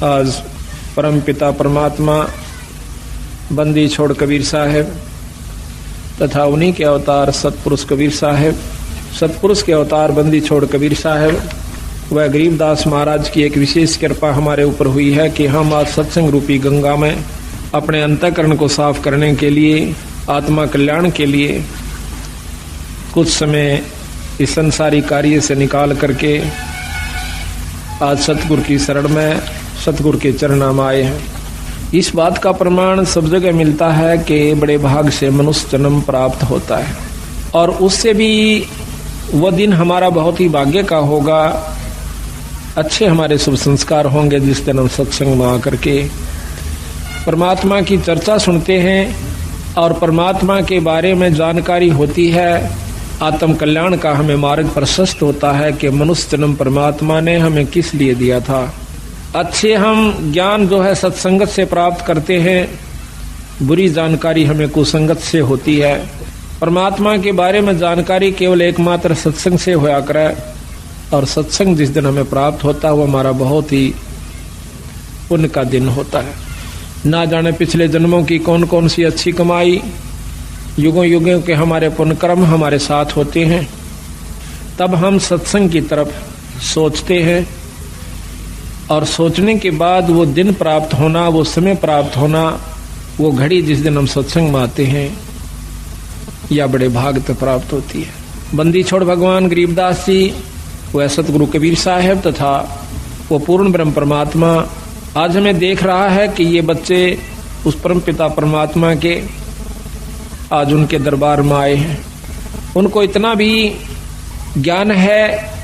आज परम पिता परमात्मा बंदी छोड़ कबीर साहब तथा उन्हीं के अवतार सतपुरुष कबीर साहब, सतपुरुष के अवतार बंदी छोड़ कबीर साहब व गरीबदास महाराज की एक विशेष कृपा हमारे ऊपर हुई है कि हम आज सत्संग रूपी गंगा में अपने अंतःकरण को साफ करने के लिए, आत्मा कल्याण के लिए कुछ समय इस संसारी कार्य से निकाल करके आज सतगुरु की शरण में, सतगुरु के चरणों में आए हैं। इस बात का प्रमाण सब जगह मिलता है कि बड़े भाग से मनुष्य जन्म प्राप्त होता है और उससे भी वह दिन हमारा बहुत ही भाग्य का होगा। अच्छे हमारे शुभ संस्कार होंगे जिस दिन हम सत्संग में आकर के परमात्मा की चर्चा सुनते हैं और परमात्मा के बारे में जानकारी होती है। आत्म कल्याण का हमें मार्ग प्रशस्त होता है कि मनुष्य जन्म परमात्मा ने हमें किस लिए दिया था। अच्छे हम ज्ञान जो है सत्संगत से प्राप्त करते हैं, बुरी जानकारी हमें कुसंगत से होती है। परमात्मा के बारे में जानकारी केवल एकमात्र सत्संग से होया करे और सत्संग जिस दिन हमें प्राप्त होता है वो हमारा बहुत ही पुण्य का दिन होता है। ना जाने पिछले जन्मों की कौन कौन सी अच्छी कमाई, युगों युगों के हमारे पुण्य कर्म हमारे साथ होते हैं, तब हम सत्संग की तरफ सोचते हैं और सोचने के बाद वो दिन प्राप्त होना, वो समय प्राप्त होना, वो घड़ी जिस दिन हम सत्संग में आते हैं या बड़े भाग तक प्राप्त होती है। बंदी छोड़ भगवान गरीबदास जी वह सतगुरु कबीर साहब तथा वो पूर्ण ब्रह्म परमात्मा आज हमें देख रहा है कि ये बच्चे उस परम पिता परमात्मा के आज उनके दरबार में आए हैं। उनको इतना भी ज्ञान है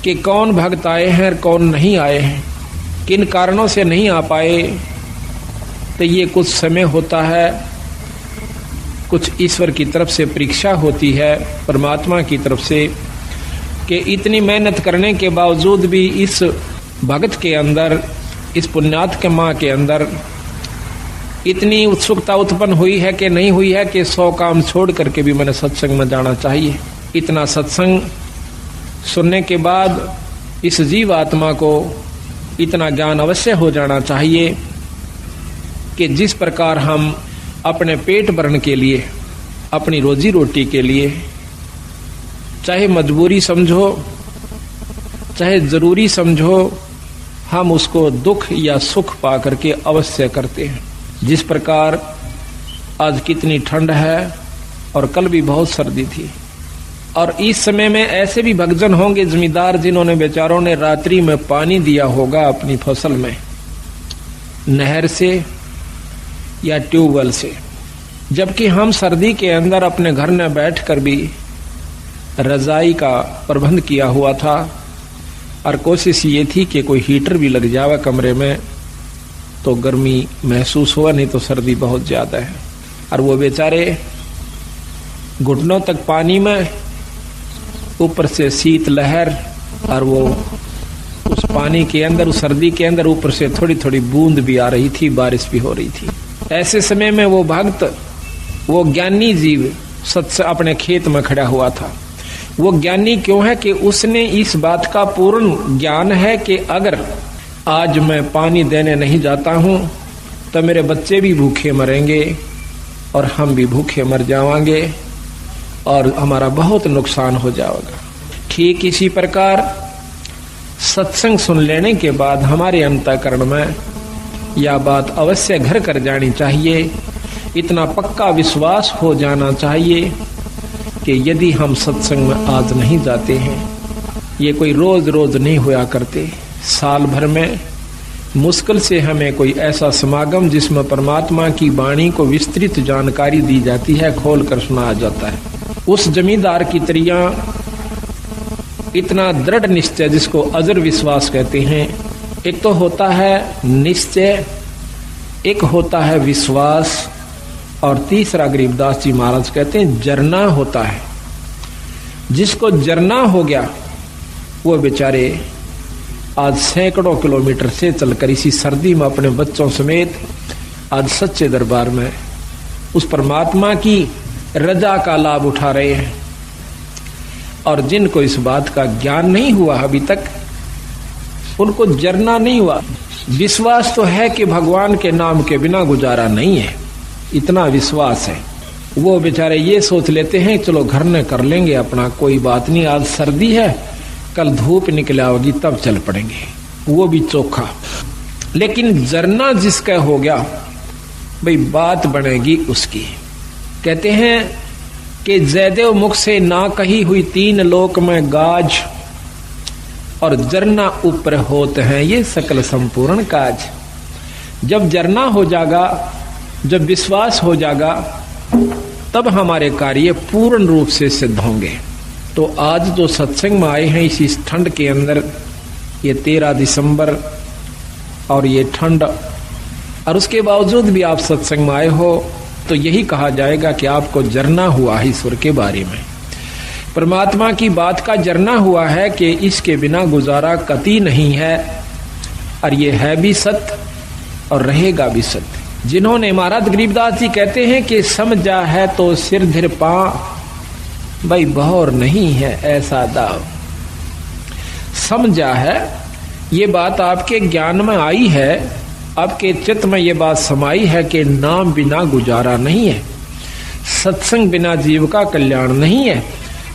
कि कौन भक्त आए हैं और कौन नहीं आए हैं, किन कारणों से नहीं आ पाए। तो ये कुछ समय होता है, कुछ ईश्वर की तरफ से परीक्षा होती है, परमात्मा की तरफ से, कि इतनी मेहनत करने के बावजूद भी इस भक्त के अंदर, इस पुण्यात्मा के अंदर इतनी उत्सुकता उत्पन्न हुई है कि नहीं हुई है कि 100 काम छोड़ करके भी मैंने सत्संग में जाना चाहिए। इतना सत्संग सुनने के बाद इस जीव आत्मा को इतना ज्ञान अवश्य हो जाना चाहिए कि जिस प्रकार हम अपने पेट भरने के लिए, अपनी रोजी रोटी के लिए, चाहे मजबूरी समझो चाहे जरूरी समझो, हम उसको दुख या सुख पा करके अवश्य करते हैं। जिस प्रकार आज कितनी ठंड है और कल भी बहुत सर्दी थी और इस समय में ऐसे भी भक्तजन होंगे जमींदार जिन्होंने बेचारों ने रात्रि में पानी दिया होगा अपनी फसल में, नहर से या ट्यूबवेल से, जबकि हम सर्दी के अंदर अपने घर में बैठकर भी रजाई का प्रबंध किया हुआ था और कोशिश ये थी कि कोई हीटर भी लग जावे कमरे में तो गर्मी महसूस हुआ, नहीं तो सर्दी बहुत ज्यादा है। और वो बेचारे घुटनों तक पानी में, ऊपर से शीत लहर और वो उस पानी के अंदर, उस सर्दी के अंदर ऊपर से थोड़ी थोड़ी बूंद भी आ रही थी, बारिश भी हो रही थी। ऐसे समय में वो भक्त, वो ज्ञानी जीव सत्य अपने खेत में खड़ा हुआ था। वो ज्ञानी क्यों है कि उसने इस बात का पूर्ण ज्ञान है कि अगर आज मैं पानी देने नहीं जाता हूं तो मेरे बच्चे भी भूखे मरेंगे और हम भी भूखे मर जाएंगे और हमारा बहुत नुकसान हो जाएगा। ठीक इसी प्रकार सत्संग सुन लेने के बाद हमारे अंतःकरण में यह बात अवश्य घर कर जानी चाहिए, इतना पक्का विश्वास हो जाना चाहिए कि यदि हम सत्संग में आज नहीं जाते हैं, ये कोई रोज रोज नहीं होया करते, साल भर में मुश्किल से हमें कोई ऐसा समागम जिसमें परमात्मा की वाणी को विस्तृत जानकारी दी जाती है, खोल कर सुनाया जाता है। उस जमींदार की तरह इतना दृढ़ निश्चय जिसको अजर विश्वास कहते हैं, एक तो होता है निश्चय, एक होता है विश्वास और तीसरा गरीबदास जी महाराज कहते हैं जरना होता है। जिसको जरना हो गया वो बेचारे आज सैकड़ों किलोमीटर से चलकर इसी सर्दी में अपने बच्चों समेत आज सच्चे दरबार में उस परमात्मा की रजा का लाभ उठा रहे हैं। और जिनको इस बात का ज्ञान नहीं हुआ अभी तक, उनको जरना नहीं हुआ, विश्वास तो है कि भगवान के नाम के बिना गुजारा नहीं है, इतना विश्वास है। वो बेचारे ये सोच लेते हैं चलो घर में कर लेंगे अपना, कोई बात नहीं, आज सर्दी है कल धूप निकल आओगी तब चल पड़ेंगे, वो भी चोखा। लेकिन जरना जिसका हो गया भाई बात बनेगी उसकी। कहते हैं कि जयदेव मुख से ना कही हुई 3 लोक में गाज, और जरना ऊपर होते हैं ये सकल संपूर्ण काज। जब जरना हो जाएगा, जब विश्वास हो जाएगा, तब हमारे कार्य पूर्ण रूप से सिद्ध होंगे। तो आज जो सत्संग में आए हैं इस ठंड के अंदर, ये 13 दिसंबर और ये ठंड, और उसके बावजूद भी आप सत्संग में आए हो, तो यही कहा जाएगा कि आपको जरना हुआ है ईश्वर के बारे में, परमात्मा की बात का जरना हुआ है कि इसके बिना गुजारा कतई नहीं है, और ये है भी सत्य और रहेगा भी सत्य। जिन्होंने, महाराज गरीबदास जी कहते हैं कि समझा है तो सिर धर पा, भाई बहौर नहीं है ऐसा दाव। समझा है, ये बात आपके ज्ञान में आई है, आपके चित्त में ये बात समाई है कि नाम बिना गुजारा नहीं है, सत्संग बिना जीव का कल्याण नहीं है,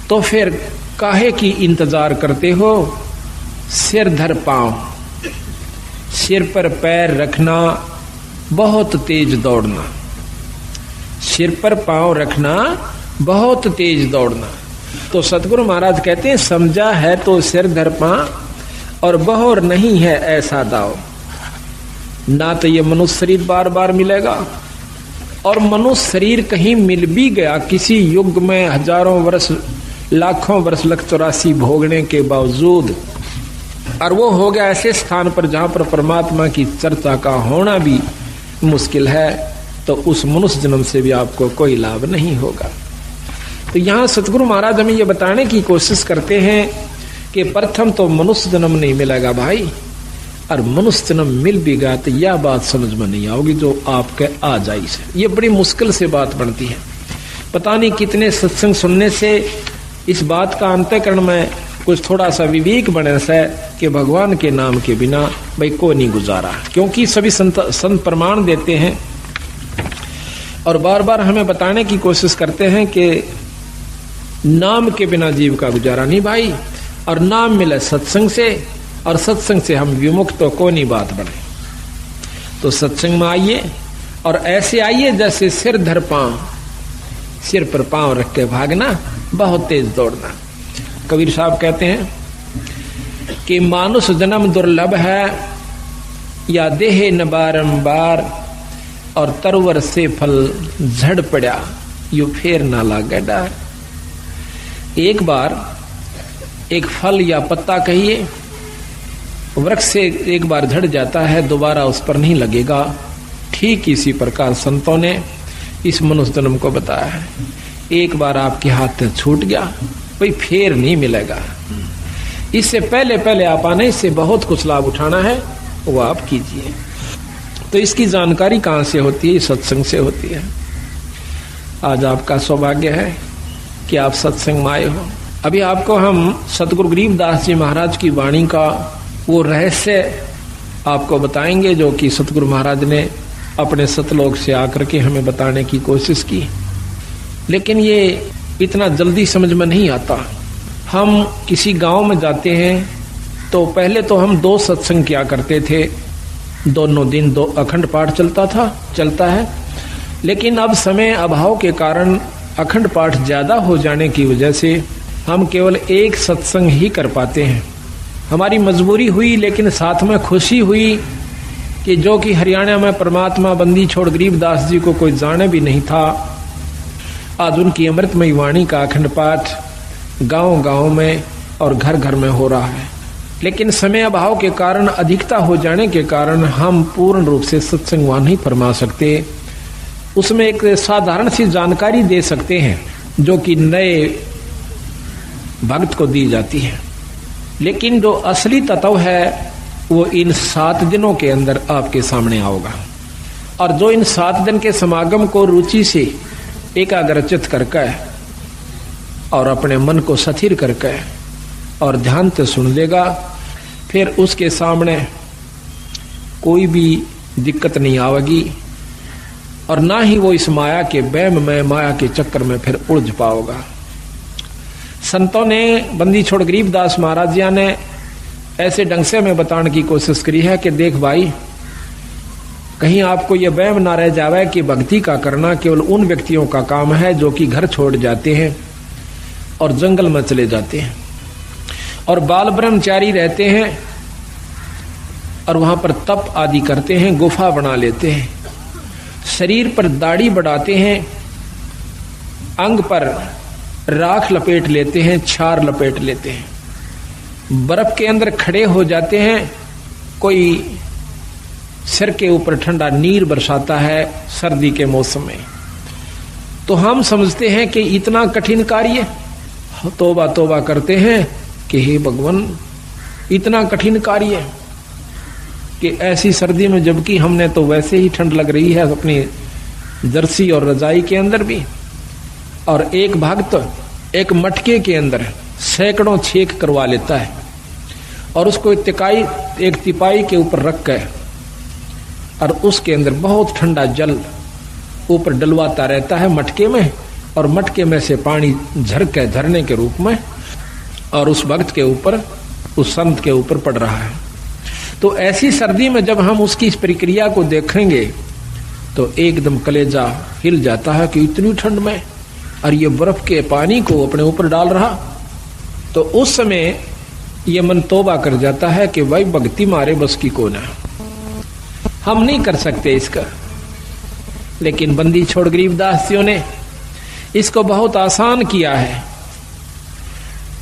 तो फिर काहे की इंतजार करते हो। सिर धर पांव, सिर पर पैर रखना, बहुत तेज दौड़ना, सिर पर पांव रखना, बहुत तेज दौड़ना। तो सतगुरु महाराज कहते हैं समझा है तो सिर धर पांव और बहौर नहीं है ऐसा दाव। ना तो ये मनुष्य शरीर बार बार मिलेगा, और मनुष्य शरीर कहीं मिल भी गया किसी युग में, हजारों वर्ष लाखों वर्ष लग 84 भोगने के बावजूद, और वो हो गया ऐसे स्थान पर जहां पर परमात्मा की चर्चा का होना भी मुश्किल है, तो उस मनुष्य जन्म से भी आपको कोई लाभ नहीं होगा। तो यहाँ सतगुरु महाराज हमें ये बताने की कोशिश करते हैं कि प्रथम तो मनुष्य जन्म नहीं मिलेगा भाई, और मनुष्य जन्म मिल भी गया तो यह बात समझ में नहीं आओगी जो आपके आ जाई से। ये बड़ी मुश्किल से बात बनती है। पता नहीं कितने सत्संग सुनने से इस बात का अंतःकरण में कुछ थोड़ा सा विवेक बने से कि भगवान के नाम के बिना भाई को नहीं गुजारा, क्योंकि सभी संत प्रमाण देते हैं और बार बार हमें बताने की कोशिश करते हैं कि नाम के बिना जीव का गुजारा नहीं भाई, और नाम मिले सत्संग से, और सत्संग से हम विमुक्त तो को नहीं बात बने। तो सत्संग में आइए और ऐसे आइए जैसे सिर धर पांव, सिर पर पांव रख के भागना, बहुत तेज दौड़ना। कबीर साहब कहते हैं कि मानुष जन्म दुर्लभ है, या देह न बारंबार, और तरवर से फल झड़ पड़ा, यू फेर ना लागे डार। एक बार एक फल या पत्ता कहिए वृक्ष से एक बार झड़ जाता है, दोबारा उस पर नहीं लगेगा। ठीक इसी प्रकार संतों ने इस मनुष्य जन्म को बताया है, एक बार आपके हाथ से छूट गया भाई फिर नहीं मिलेगा। इससे पहले पहले आप आने, इससे बहुत कुछ लाभ उठाना है वो आप कीजिए। तो इसकी जानकारी कहाँ से होती है? सत्संग से होती है। आज आपका सौभाग्य है कि आप सत्संग में आए हो। अभी आपको हम सतगुरु गरीबदास जी महाराज की वाणी का वो रहस्य आपको बताएंगे जो कि सतगुरु महाराज ने अपने सतलोक से आकर के हमें बताने की कोशिश की, लेकिन ये इतना जल्दी समझ में नहीं आता। हम किसी गांव में जाते हैं तो पहले तो हम 2 सत्संग किया करते थे, दोनों दिन 2 अखंड पाठ चलता है, लेकिन अब समय अभाव के कारण अखंड पाठ ज्यादा हो जाने की वजह से हम केवल 1 सत्संग ही कर पाते हैं। हमारी मजबूरी हुई, लेकिन साथ में खुशी हुई कि जो कि हरियाणा में परमात्मा बंदी छोड़ गरीबदास जी को कोई जाने भी नहीं था, आज उनकी अमृतमयी वाणी का अखंड पाठ गांव-गांव में और घर घर में हो रहा है। लेकिन समय अभाव के कारण, अधिकता हो जाने के कारण हम पूर्ण रूप से सत्संग वहां नहीं फरमा सकते। उसमें एक साधारण सी जानकारी दे सकते हैं जो कि नए भक्त को दी जाती है, लेकिन जो असली तत्व है वो इन 7 दिनों के अंदर आपके सामने आओगा। और जो इन 7 दिन के समागम को रुचि से एकाग्रचित करके और अपने मन को स्थिर करके और ध्यान से सुन लेगा, फिर उसके सामने कोई भी दिक्कत नहीं आवेगी और ना ही वो इस माया के वहम में, माया के चक्कर में फिर उलझ पाओगा। संतों ने, बंदी छोड़ गरीबदास महाराज जी ने ऐसे ढंग से हमें बताने की कोशिश करी है कि देख भाई, कहीं आपको यह वहम ना रह जावे कि भक्ति का करना केवल उन व्यक्तियों का काम है जो कि घर छोड़ जाते हैं और जंगल में चले जाते हैं और बाल ब्रह्मचारी रहते हैं और वहां पर तप आदि करते हैं, गुफा बना लेते हैं, शरीर पर दाढ़ी बढ़ाते हैं, अंग पर राख लपेट लेते हैं, छार लपेट लेते हैं, बर्फ के अंदर खड़े हो जाते हैं, कोई सिर के ऊपर ठंडा नीर बरसाता है सर्दी के मौसम में, तो हम समझते हैं कि इतना कठिन कार्य, तौबा तौबा करते हैं कि हे भगवान इतना कठिन कार्य कि ऐसी सर्दी में, जबकि हमने तो वैसे ही ठंड लग रही है अपनी जर्सी और रजाई के अंदर भी। और एक भक्त एक मटके के अंदर सैकड़ों छेक करवा लेता है और उसको एक तिपाई के ऊपर रख कर और उसके अंदर बहुत ठंडा जल ऊपर डलवाता रहता है मटके में, और मटके में से पानी झरक के झरने के रूप में और उस भक्त के ऊपर, उस संत के ऊपर पड़ रहा है। तो ऐसी सर्दी में जब हम उसकी इस प्रक्रिया को देखेंगे तो एकदम कलेजा हिल जाता है कि इतनी ठंड में और ये बर्फ के पानी को अपने ऊपर डाल रहा। तो उस समय ये मन तौबा कर जाता है कि भाई भक्ति मारे बस की कौन है, हम नहीं कर सकते इसका। लेकिन बंदी छोड़ गरीबदासियों ने इसको बहुत आसान किया है,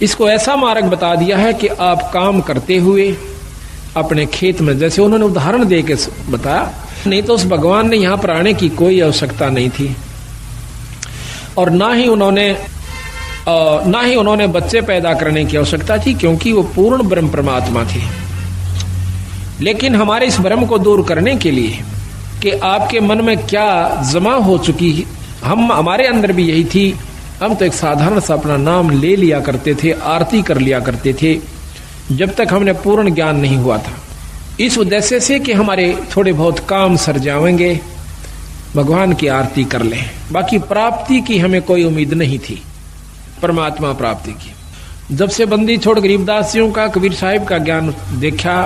इसको ऐसा मार्ग बता दिया है कि आप काम करते हुए अपने खेत में, जैसे उन्होंने उदाहरण दे के बताया, नहीं तो उस भगवान ने यहां पर आने की कोई आवश्यकता नहीं थी और ना ही उन्होंने बच्चे पैदा करने की आवश्यकता थी, क्योंकि वो पूर्ण ब्रह्म परमात्मा थे। लेकिन हमारे इस भ्रम को दूर करने के लिए कि आपके मन में क्या जमा हो चुकी, हमारे अंदर भी यही थी, हम तो एक साधारण सा अपना नाम ले लिया करते थे, आरती कर लिया करते थे, जब तक हमने पूर्ण ज्ञान नहीं हुआ था। इस उद्देश्य से कि हमारे थोड़े बहुत काम सर जाएंगे, भगवान की आरती कर लें, बाकी प्राप्ति की हमें कोई उम्मीद नहीं थी, परमात्मा प्राप्ति की। जब से बंदी छोड़ गरीबदासियों का, कबीर साहिब का ज्ञान देखा,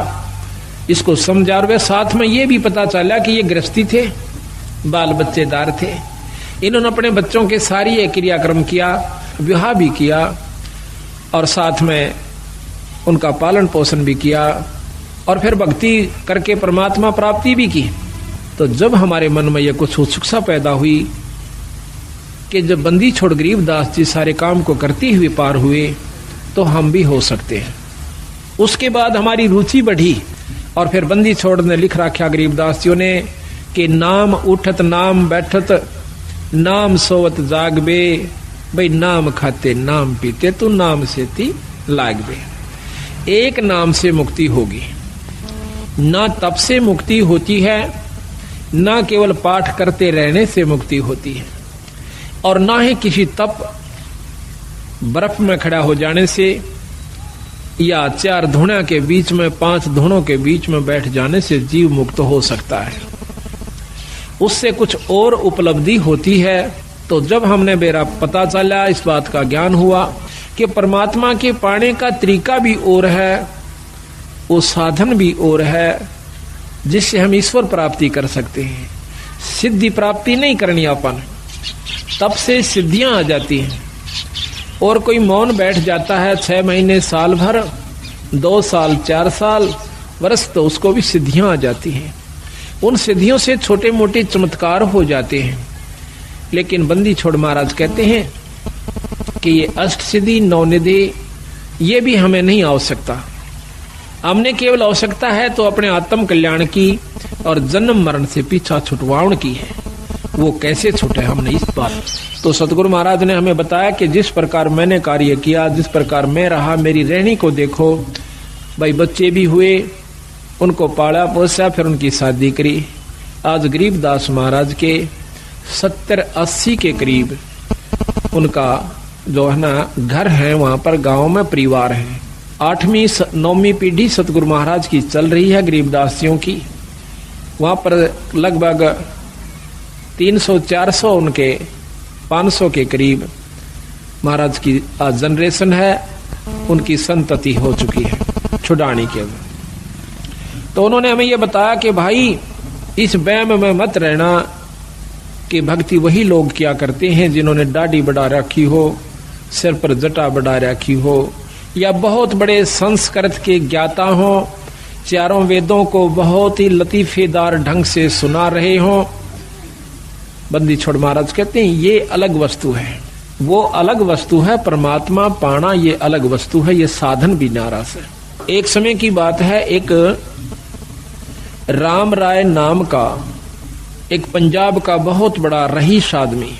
इसको समझा, और वे साथ में ये भी पता चला कि ये गृहस्थी थे, बाल बच्चेदार थे, इन्होंने अपने बच्चों के सारी ये क्रियाक्रम किया, विवाह भी किया और साथ में उनका पालन पोषण भी किया और फिर भक्ति करके परमात्मा प्राप्ति भी की। तो जब हमारे मन में यह कुछ उत्सुकता पैदा हुई कि जब बंदी छोड़ गरीबदास जी सारे काम को करते हुए पार हुए तो हम भी हो सकते हैं। उसके बाद हमारी रुचि बढ़ी और फिर बंदी छोड़ ने लिख रखा गरीबदासियों ने कि नाम उठत नाम बैठत नाम सोवत जागबे, भाई नाम खाते नाम पीते तू नाम से ती लागबे। एक नाम से मुक्ति होगी, ना तप से मुक्ति होती है, ना केवल पाठ करते रहने से मुक्ति होती है, और ना ही किसी तप बर्फ में खड़ा हो जाने से या 4 धुना के बीच में 5 धुनों के बीच में बैठ जाने से जीव मुक्त हो सकता है। उससे कुछ और उपलब्धि होती है। तो जब हमने मेरा पता चला, इस बात का ज्ञान हुआ कि परमात्मा के पाने का तरीका भी और है, वो साधन भी और है जिससे हम ईश्वर प्राप्ति कर सकते हैं। सिद्धि प्राप्ति नहीं करनी अपन, तब से सिद्धियां आ जाती हैं। और कोई मौन बैठ जाता है 6 महीने, साल भर, 2 साल, 4 साल, वर्ष, तो उसको भी सिद्धियां आ जाती हैं। उन सिद्धियों से छोटे मोटे चमत्कार हो जाते हैं। लेकिन बंदी छोड़ महाराज कहते हैं कि ये अष्ट सिद्धि, 9 निधि, ये भी हमें नहीं आवश्यकता। हमने केवल आवश्यकता है तो अपने आत्म कल्याण की और जन्म मरण से पीछा छुटवाउन की है। वो कैसे छूटे हमने इस बात, तो सतगुरु महाराज ने हमें बताया कि जिस प्रकार मैंने कार्य किया, जिस प्रकार मैं रहा, मेरी रहनी को देखो। भाई बच्चे भी हुए, उनको पाला पोसा, फिर उनकी शादी करी। आज गरीबदास महाराज के 70-80 के करीब उनका जो है ना घर है, वहां पर गांव में परिवार है। 8वीं 9वीं पीढ़ी सतगुरु महाराज की चल रही है गरीबदासियों की। वहां पर लगभग 300-400 उनके 500 के करीब महाराज की जनरेशन है, उनकी संतति हो चुकी है छुड़ानी के अंदर। तो उन्होंने हमें यह बताया कि भाई इस वहम में मत रहना कि भक्ति वही लोग किया करते हैं जिन्होंने दाढ़ी बढ़ा रखी हो, सिर पर जटा बढ़ा रखी हो, या बहुत बड़े संस्कृत के ज्ञाता हो, चारों वेदों को बहुत ही लतीफेदार ढंग से सुना रहे हो। बंदी छोड़ महाराज कहते हैं ये अलग वस्तु है, वो अलग वस्तु है। परमात्मा पाना ये अलग वस्तु है, ये साधन भी नाराज है। एक समय की बात है, एक राम राय नाम का एक पंजाब का बहुत बड़ा रईस आदमी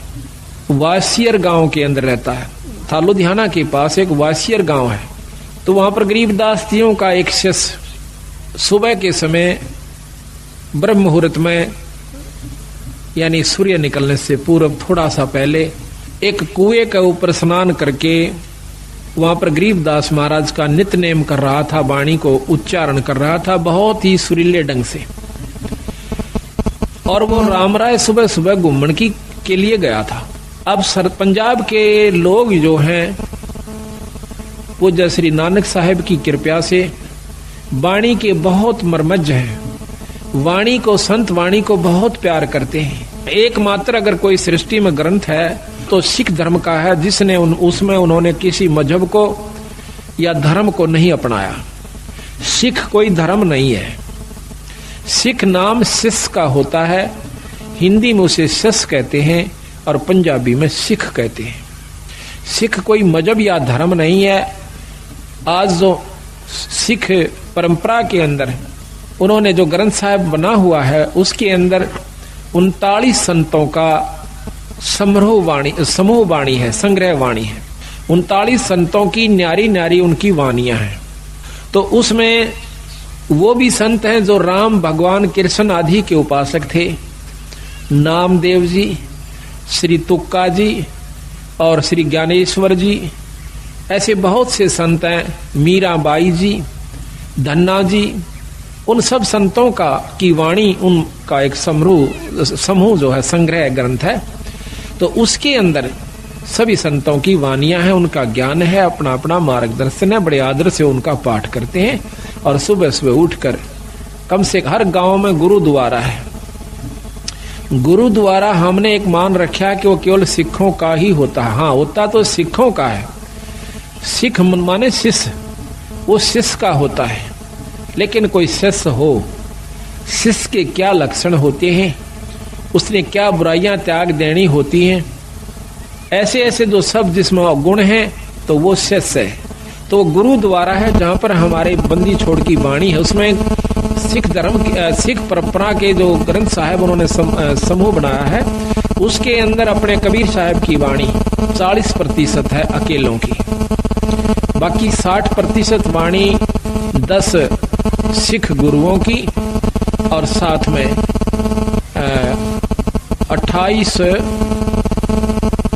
वासियर गांव के अंदर रहता है। था लुधियाना के पास एक वासियर गांव है। तो वहां पर गरीबदास जियों का एक शिष्य सुबह के समय ब्रह्म मुहूर्त में, यानी सूर्य निकलने से पूर्व थोड़ा सा पहले, एक कुएं के ऊपर स्नान करके वहां पर गरीबदास महाराज का नित्यनेम कर रहा था, वाणी को उच्चारण कर रहा था बहुत ही सुरीले ढंग से। और वो रामराय सुबह सुबह घूमने के लिए गया था। अब पंजाब के लोग जो हैं वो जय श्री नानक साहिब की कृपा से वाणी के बहुत मर्मज्ज हैं, वाणी को, संत वाणी को बहुत प्यार करते हैं। एकमात्र अगर कोई सृष्टि में ग्रंथ है तो सिख धर्म का है, जिसने उसमें उन्होंने किसी मजहब को या धर्म को नहीं अपनाया। सिख कोई धर्म नहीं है। सिख नाम सिस का होता है, हिंदी में उसे सिस कहते हैं और पंजाबी में सिख कहते हैं। सिख कोई मजहब या धर्म नहीं है। आज जो सिख परंपरा के अंदर उन्होंने जो ग्रंथ साहिब बना हुआ है उसके अंदर 39 संतों का समूह वाणी है, संग्रह वाणी है। 39 संतों की न्यारी न्यारी उनकी वाणियां हैं। तो उसमें वो भी संत हैं जो राम, भगवान, कृष्ण आदि के उपासक थे। नामदेव जी, श्री तुक्का जी और श्री ज्ञानेश्वर जी, ऐसे बहुत से संत हैं। मीराबाई जी, धन्ना जी, उन सब संतों का की वाणी, उनका एक समूह जो है संग्रह ग्रंथ है। तो उसके अंदर सभी संतों की वाणियां हैं, उनका ज्ञान है, अपना अपना मार्गदर्शन है। बड़े आदर से उनका पाठ करते हैं और सुबह सुबह उठकर, कम से हर गांव में गुरुद्वारा है। गुरुद्वारा हमने एक मान रखा है कि वो केवल सिखों का ही होता है। हाँ, होता तो सिखों का है। सिख माने शिष्य, वो शिष्य का होता है। लेकिन कोई शिष्य हो, शिष्य के क्या लक्षण होते हैं, उसने क्या बुराइयां त्याग देनी होती हैं, ऐसे ऐसे जो सब जिसमें गुण हैं, तो वो शिष्य है। तो गुरुद्वारा है जहां पर हमारे बंदी छोड़ की वाणी है। उसमें सिख धर्म, सिख परंपरा के जो ग्रंथ साहिब उन्होंने समूह बनाया है, उसके अंदर अपने कबीर साहब की वाणी 40% है अकेलों की। बाकी 60% वाणी 10 सिख गुरुओं की और साथ में 28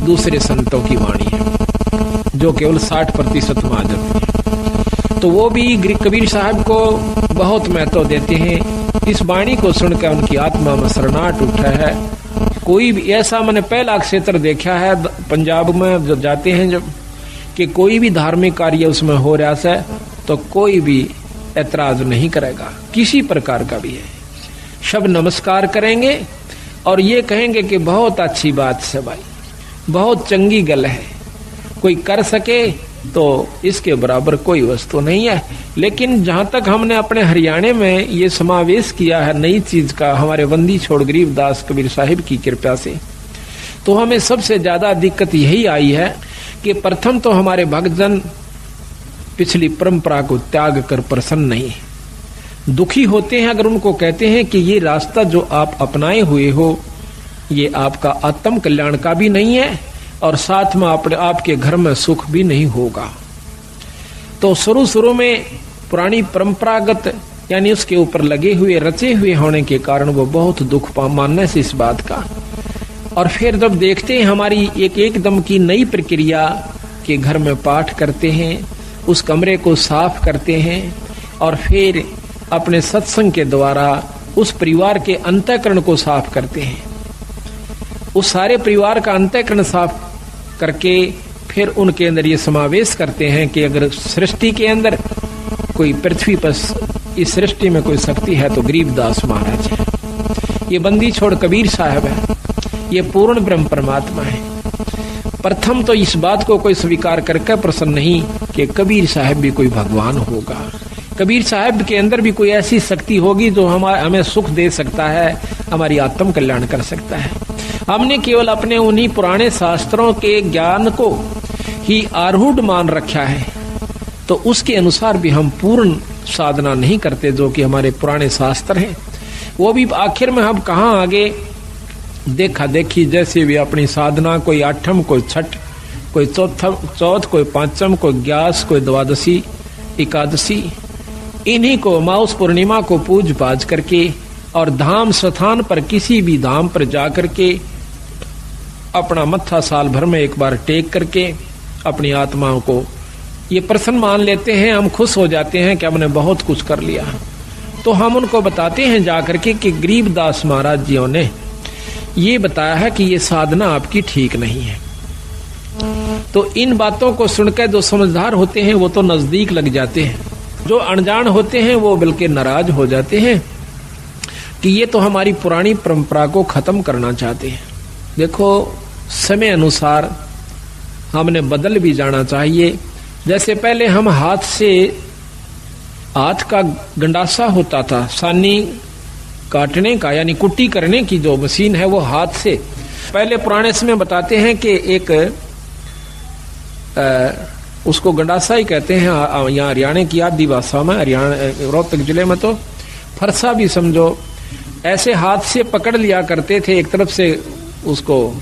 दूसरे संतों की वाणी है, जो केवल 60% में आ जाती है। तो वो भी कबीर साहब को बहुत महत्व देते हैं। इस वाणी को सुनकर उनकी आत्मा में शरणाहट उठा है। कोई भी ऐसा, मैंने पहला क्षेत्र देखा है पंजाब में जब जाते हैं, जब कि कोई भी धार्मिक कार्य उसमें हो रहा है तो कोई भी ऐतराज नहीं करेगा, किसी प्रकार का भी है। सब नमस्कार करेंगे और ये कहेंगे कि बहुत अच्छी बात है भाई, बहुत चंगी गल है, कोई कर सके तो इसके बराबर कोई वस्तु नहीं है। लेकिन जहां तक हमने अपने हरियाणा में ये समावेश किया है नई चीज का, हमारे बंदी छोड़ गरीबदास कबीर साहिब की कृपा से, तो हमें सबसे ज्यादा दिक्कत यही आई है कि प्रथम तो हमारे भक्तजन पिछली परंपरा को त्याग कर प्रसन्न नहीं, दुखी होते हैं अगर उनको कहते हैं कि ये रास्ता जो आप अपनाए हुए हो ये आपका आत्म कल्याण का भी नहीं है और साथ में आपके घर में सुख भी नहीं होगा। तो शुरू में पुरानी परंपरागत यानी उसके ऊपर लगे हुए रचे हुए होने के कारण वो बहुत दुख मानने से इस बात का। और फिर जब देखते हैं हमारी एकदम की नई प्रक्रिया के घर में पाठ करते हैं, उस कमरे को साफ करते हैं और फिर अपने सत्संग के द्वारा उस परिवार के अंतःकरण को साफ करते हैं। उस सारे परिवार का अंतःकरण साफ करके फिर उनके अंदर ये समावेश करते हैं कि अगर सृष्टि के अंदर कोई पृथ्वी पर इस सृष्टि में कोई शक्ति है तो गरीबदास महाराज है, ये बंदी छोड़ कबीर साहब है, ये पूर्ण ब्रह्म परमात्मा है। प्रथम तो इस बात को कोई स्वीकार करके प्रसन्न नहीं कि कबीर साहब भी कोई भगवान होगा, कबीर साहब के अंदर भी कोई ऐसी शक्ति होगी जो हमें सुख दे सकता है, हमारी आत्म कल्याण कर सकता है। हमने केवल अपने उन्हीं पुराने शास्त्रों के ज्ञान को ही आरूढ़ मान रखा है, तो उसके अनुसार भी हम पूर्ण साधना नहीं करते जो कि हमारे पुराने शास्त्र हैं। वो भी आखिर में हम कहाँ आगे देखा देखी जैसे भी अपनी साधना, कोई आठम, कोई छठ, कोई चौथ, कोई पांचम, कोई ग्यास, कोई द्वादशी, एकादशी, इन्हीं को माउस पूर्णिमा को पूज पाज करके और धाम स्थान पर किसी भी धाम पर जा करके अपना मत्था साल भर में एक बार टेक करके अपनी आत्माओं को ये प्रसन्न मान लेते हैं, हम खुश हो जाते हैं कि हमने बहुत कुछ कर लिया। तो हम उनको बताते हैं जाकर के कि गरीबदास महाराज जियों ने ये बताया है कि ये साधना आपकी ठीक नहीं है। तो इन बातों को सुनकर जो समझदार होते हैं वो तो नजदीक लग जाते हैं, जो अनजान होते हैं वो बल्कि नाराज हो जाते हैं कि ये तो हमारी पुरानी परंपरा को खत्म करना चाहते हैं। देखो, समय अनुसार हमने बदल भी जाना चाहिए। जैसे पहले हम हाथ का गंडासा होता था, सानी काटने का यानी कुट्टी करने की जो मशीन है वो हाथ से, पहले पुराने समय बताते हैं कि एक उसको गंडासा ही कहते हैं यहाँ हरियाणा की आदि भाषा में, हरियाणा रोहतक जिले में तो फरसा भी समझो, ऐसे हाथ से पकड़ लिया करते थे। एक तरफ से उसको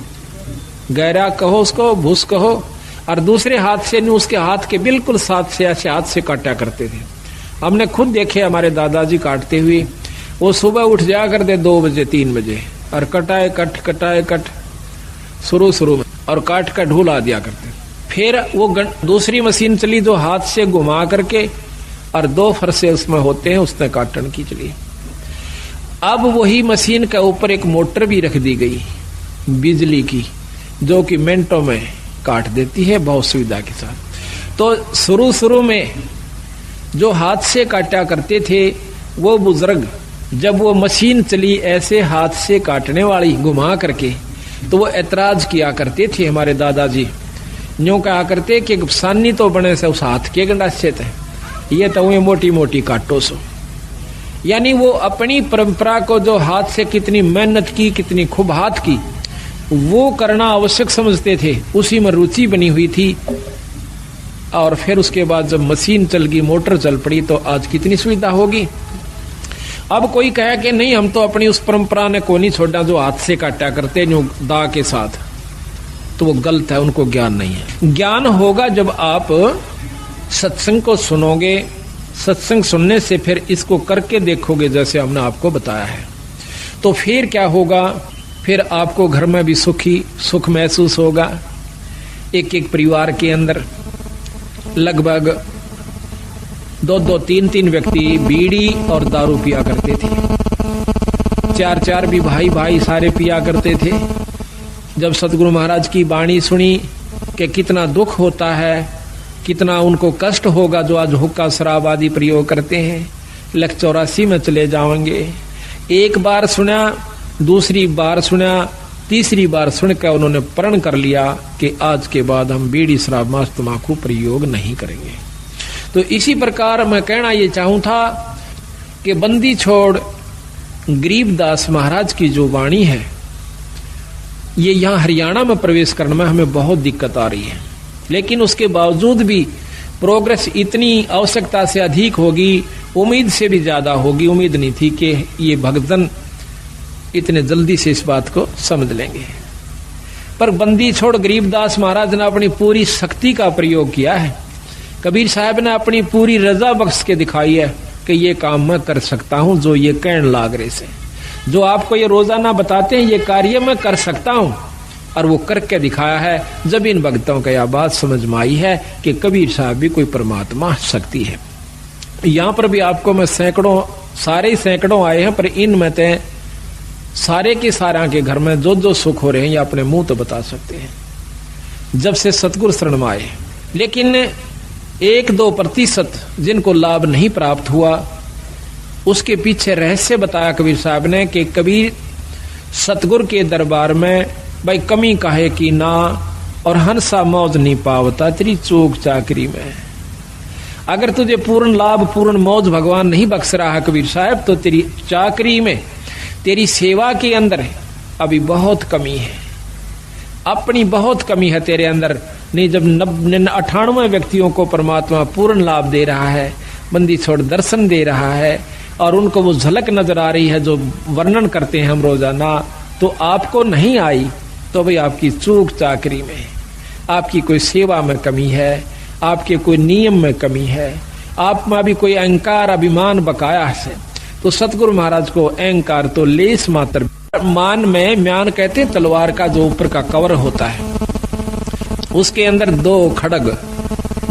गहरा कहो, उसको भूस कहो, और दूसरे हाथ से उसके हाथ के बिल्कुल साथ से ऐसे हाथ से काटा करते थे। हमने खुद देखे हमारे दादाजी काटते हुए, वो सुबह उठ जाया करते 2 बजे 3 बजे और कटाए कट शुरू में और काट का ढूला दिया करते। फिर वो दूसरी मशीन चली जो हाथ से घुमा करके और 2 फरसे उसमें होते हैं, उसने काटने की चली। अब वही मशीन के ऊपर एक मोटर भी रख दी गई बिजली की, जो कि मिनटों में काट देती है बहुत सुविधा के साथ। तो शुरू में जो हाथ से काटा करते थे वो बुजुर्ग, जब वो मशीन चली ऐसे हाथ से काटने वाली घुमा करके, तो वो ऐतराज किया करते थे। हमारे दादाजी यूं कहा करते कि सानी तो बने से उस हाथ के गंडासे थे, ये तो वो मोटी मोटी काटो सो। यानी वो अपनी परंपरा को जो हाथ से कितनी मेहनत की, कितनी खूब हाथ की, वो करना आवश्यक समझते थे, उसी में रुचि बनी हुई थी। और फिर उसके बाद जब मशीन चल गई, मोटर चल पड़ी, तो आज कितनी सुविधा होगी। अब कोई कहे कि नहीं, हम तो अपनी उस परंपरा ने को नहीं छोड़ा जो हाथ से काटा करते जो दा के साथ, तो वो गलत है, उनको ज्ञान नहीं है। ज्ञान होगा जब आप सत्संग को सुनोगे, सत्संग सुनने से फिर इसको करके देखोगे जैसे हमने आपको बताया है, तो फिर क्या होगा, फिर आपको घर में भी सुख महसूस होगा। एक परिवार के अंदर लगभग 2-2, 3-3 व्यक्ति बीड़ी और दारू पिया करते थे, 4-4 भी भाई सारे पिया करते थे। जब सतगुरु महाराज की वाणी सुनी कि कितना दुख होता है, कितना उनको कष्ट होगा जो आज हुक्का शराब आदि प्रयोग करते हैं, 184 में चले जाएंगे। एक बार सुना, दूसरी बार सुना, तीसरी बार सुनकर उन्होंने प्रण कर लिया कि आज के बाद हम बीड़ी शराब मांस तंबाकू प्रयोग नहीं करेंगे। तो इसी प्रकार मैं कहना ये चाहूं था कि बंदी छोड़ गरीबदास महाराज की जो वाणी है, ये यहाँ हरियाणा में प्रवेश करने में हमें बहुत दिक्कत आ रही है, लेकिन उसके बावजूद भी प्रोग्रेस इतनी आवश्यकता से अधिक होगी, उम्मीद से भी ज्यादा होगी। उम्मीद नहीं थी कि ये भक्तजन इतने जल्दी से इस बात को समझ लेंगे। पर बंदी छोड़ गरीबदास महाराज ने अपनी पूरी शक्ति का प्रयोग किया है। कबीर साहब ने अपनी पूरी रजा बख्श के दिखाई है कि ये काम मैं कर सकता हूं, जो ये कहन लाग रहे से, जो आपको ये रोजाना बताते हैं, ये कार्य मैं कर सकता हूं, और वो करके दिखाया है। जब इन भक्तों को यह बात समझ में आई है कि कबीर साहब भी कोई परमात्मा शक्ति है। यहाँ पर भी आपको मैं सैकड़ों सारे सैकड़ों आए हैं, पर इनमें ते सारे के सारा के घर में जो जो सुख हो रहे हैं ये अपने मुंह तो बता सकते हैं जब से सतगुरु शरण में आए। लेकिन 1-2% जिनको लाभ नहीं प्राप्त हुआ, उसके पीछे रहस्य बताया कबीर साहब ने कि कबीर सतगुरु के दरबार में भाई कमी काहे की ना, और हंसा मौज नहीं पावता तेरी चूक चाकरी में। अगर तुझे पूर्ण लाभ पूर्ण मौज भगवान नहीं बख्श रहा कबीर साहब, तो तेरी चाकरी में, तेरी सेवा के अंदर अभी बहुत कमी है, अपनी बहुत कमी है तेरे अंदर। नहीं, जब 98 व्यक्तियों को परमात्मा पूर्ण लाभ दे रहा है, बंदी छोड़ दर्शन दे रहा है, और उनको वो झलक नजर आ रही है जो वर्णन करते हैं हम रोजाना, तो आपको नहीं आई तो भाई आपकी चूक चाकरी में, आपकी कोई सेवा में कमी है, आपके कोई नियम में कमी है, आप में भी कोई अहंकार अभिमान बकाया है। तो सतगुरु महाराज को अहंकार तो लेस मात्र, मान में म्यान कहते तलवार का जो ऊपर का कवर होता है, उसके अंदर 2 खड़ग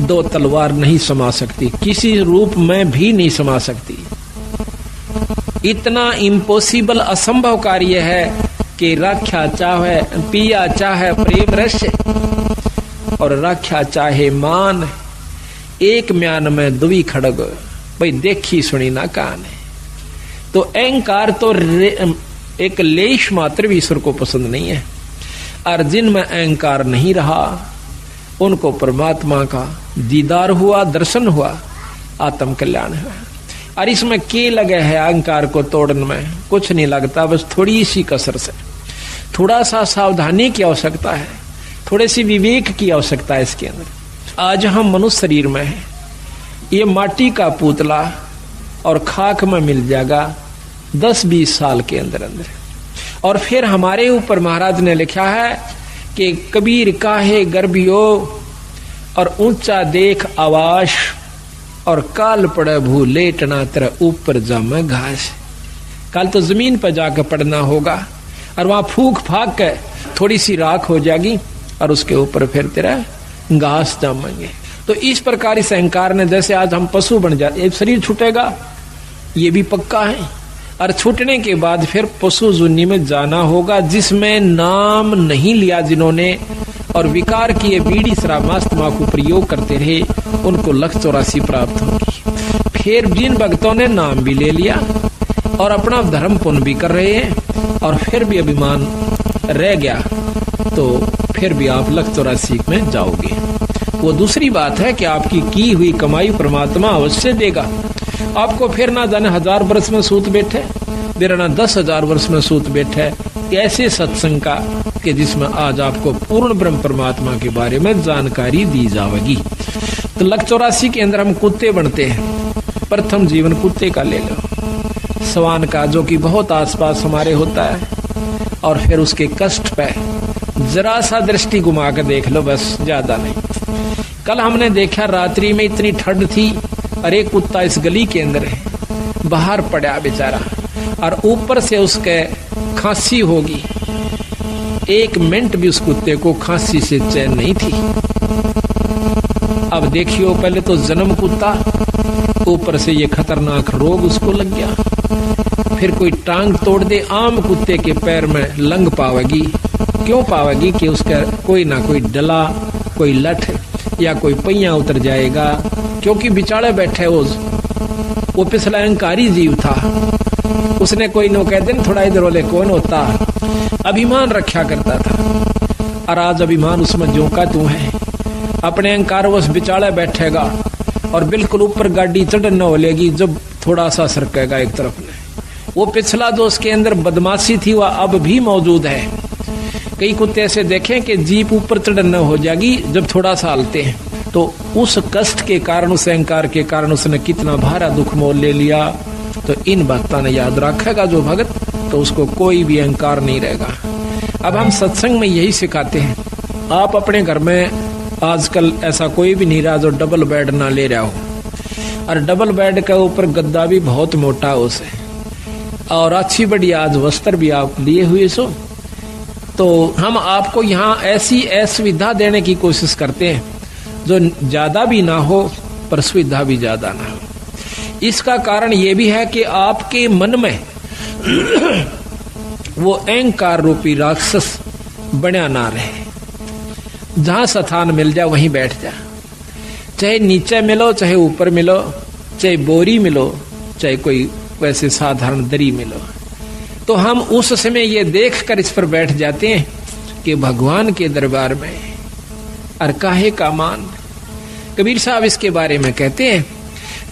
2 तलवार नहीं समा सकती, किसी रूप में भी नहीं समा सकती। इतना इम्पॉसिबल असंभव कार्य है कि राख्या चाहे पिया चाहे प्रेम रस और राख्या चाहे मान, एक म्यान में 2 खड़ग, भाई देखी सुनी ना कान है। तो अहंकार तो एक लेश मात्र भी ईश्वर को पसंद नहीं है, और जिनमें अहंकार नहीं रहा उनको परमात्मा का दीदार हुआ, दर्शन हुआ, आत्म कल्याण हुआ। और इसमें के लगे है अहंकार को तोड़ने में, कुछ नहीं लगता, बस थोड़ी सी कसर से, थोड़ा सा सावधानी की आवश्यकता है, थोड़े सी विवेक की आवश्यकता है इसके अंदर। आज हम मनुष्य शरीर में है, ये माटी का पुतला और खाक में मिल जाएगा 10-20 साल के अंदर अंदर। और फिर हमारे ऊपर महाराज ने लिखा है कि कबीर काहे गर्भियो और ऊंचा देख आवाश, और काल पड़े भू लेटना तेरा ऊपर जामे घास। कल तो जमीन पर जाकर पड़ना होगा, और वहां फूक फाक के थोड़ी सी राख हो जाएगी, और उसके ऊपर फिर तेरा घास जामेंगे। तो इस प्रकार इस अहंकार ने, जैसे आज हम पशु बन जाते, शरीर छूटेगा ये भी पक्का है, और छूटने के बाद फिर पशु जुन्नी में जाना होगा, जिसमें नाम नहीं लिया जिन्होंने, और विकार किए बीड़ी शराब मांस तंबाकू प्रयोग करते रहे, उनको 184 प्राप्त होगी। फिर जिन भक्तों ने नाम भी ले लिया और अपना धर्म पुण्य भी कर रहे हैं, और फिर भी अभिमान रह गया, तो फिर भी आप 184 में जाओगे। वो दूसरी बात है कि आपकी की हुई कमाई परमात्मा अवश्य देगा आपको। फिर ना जाने 1000 वर्ष में सूत बैठे, मेरा ना 10,000 वर्ष में सूत बैठे ऐसे सत्संग का, कि जिसमें आज आपको पूर्ण ब्रह्म परमात्मा के बारे में जानकारी दी जाएगी। तो 184 के अंदर हम कुत्ते बनते हैं। प्रथम जीवन कुत्ते का ले लो, स्वान का, जो कि बहुत आसपास हमारे होता है, और फिर उसके कष्ट पे जरा सा दृष्टि घुमा कर देख लो, बस ज्यादा नहीं। कल हमने देखा रात्रि में इतनी ठंड थी, और एक कुत्ता इस गली के अंदर है, बाहर पड़ा बेचारा, और ऊपर से उसके खांसी होगी। 1 मिनट भी उस कुत्ते को खांसी से चैन नहीं थी। अब देखियो, पहले तो जन्म कुत्ता, ऊपर से ये खतरनाक रोग उसको लग गया। फिर कोई टांग तोड़ दे, आम कुत्ते के पैर में लंग पावेगी। क्यों पावेगी? कि उसका कोई ना कोई डला, कोई लठ या कोई पहिया उतर जाएगा, क्योंकि बिचारे बैठे वो पिछला अहंकारी जीव था। उसने कोई नो कहते न थोड़ा इधर वाले कौन होता, अभिमान रखा करता था, और आज अभिमान उसमें जोका तू है। अपने अहंकार वो बिचारे बैठेगा और बिल्कुल ऊपर गाड़ी चढ़ हो लेगी जब थोड़ा सा सरकेगा एक तरफ में। वो पिछला जो उसके अंदर बदमाशी थी वह अब भी मौजूद है। कई कुत्ते ऐसे देखें कि जीप ऊपर चढ़ हो जाएगी जब थोड़ा सा हलते हैं, तो उस कष्ट के कारण, उस अहंकार के कारण उसने कितना भारा दुख मोल ले लिया। तो इन बातों ने याद रखेगा जो भगत, तो उसको कोई भी अहंकार नहीं रहेगा। अब हम सत्संग में यही सिखाते हैं। आप अपने घर में आजकल ऐसा कोई भी नहीं रहा जो डबल बेड ना ले रहा हो, और डबल बेड के ऊपर गद्दा भी बहुत मोटा हो से, और अच्छी बड़ी आज वस्त्र भी आप लिए हुए सो। तो हम आपको यहाँ ऐसी असुविधा देने की कोशिश करते हैं जो ज्यादा भी ना हो पर सुविधा भी ज्यादा ना हो। इसका कारण ये भी है कि आपके मन में वो अहंकार रूपी राक्षस बना ना रहे। जहां स्थान मिल जाए वहीं बैठ जा, चाहे नीचे मिलो चाहे ऊपर मिलो, चाहे बोरी मिलो चाहे कोई वैसे साधारण दरी मिलो, तो हम उस समय ये देखकर इस पर बैठ जाते हैं कि भगवान के दरबार में और काहे का मान। कबीर साहब इसके बारे में कहते हैं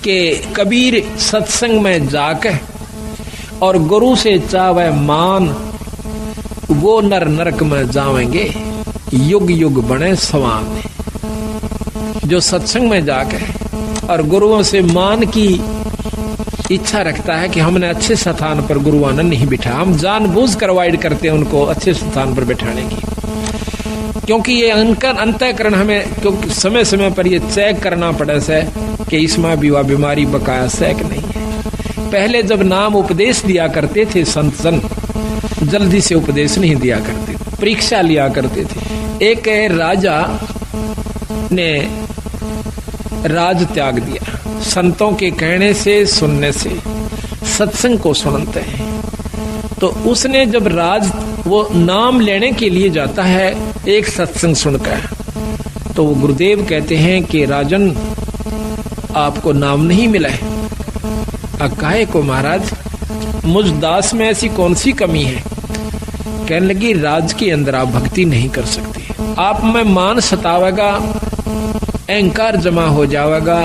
कि कबीर सत्संग में जाकर और गुरु से चावे मान, वो नर नरक में जावेंगे युग युग बने सवान। जो सत्संग में जाकर और गुरुओं से मान की इच्छा रखता है कि हमने अच्छे स्थान पर गुरु आनंद नहीं बिठा, हम जानबूझ कर अवॉइड करते हैं उनको अच्छे स्थान पर बैठाने की, क्योंकि ये अंतःकरण हमें क्योंकि समय समय पर ये चेक करना पड़े से कि इसमें भी वह बीमारी बकाया सैक नहीं है। पहले जब नाम उपदेश दिया करते थे संत जन, जल्दी से उपदेश नहीं दिया करते, परीक्षा लिया करते थे। एक राजा ने राज त्याग दिया, संतों के कहने से सुनने से, सत्संग को सुनते हैं। तो उसने जब राज वो नाम लेने के लिए जाता है एक सत्संग सुनकर, तो वो गुरुदेव कहते हैं कि राजन आपको नाम नहीं मिला है। काहे को महाराज, मुझ दास में ऐसी कौन सी कमी है? कहने लगी राज के अंदर आप भक्ति नहीं कर सकते, आप में मान सतावेगा, अहंकार जमा हो जाएगा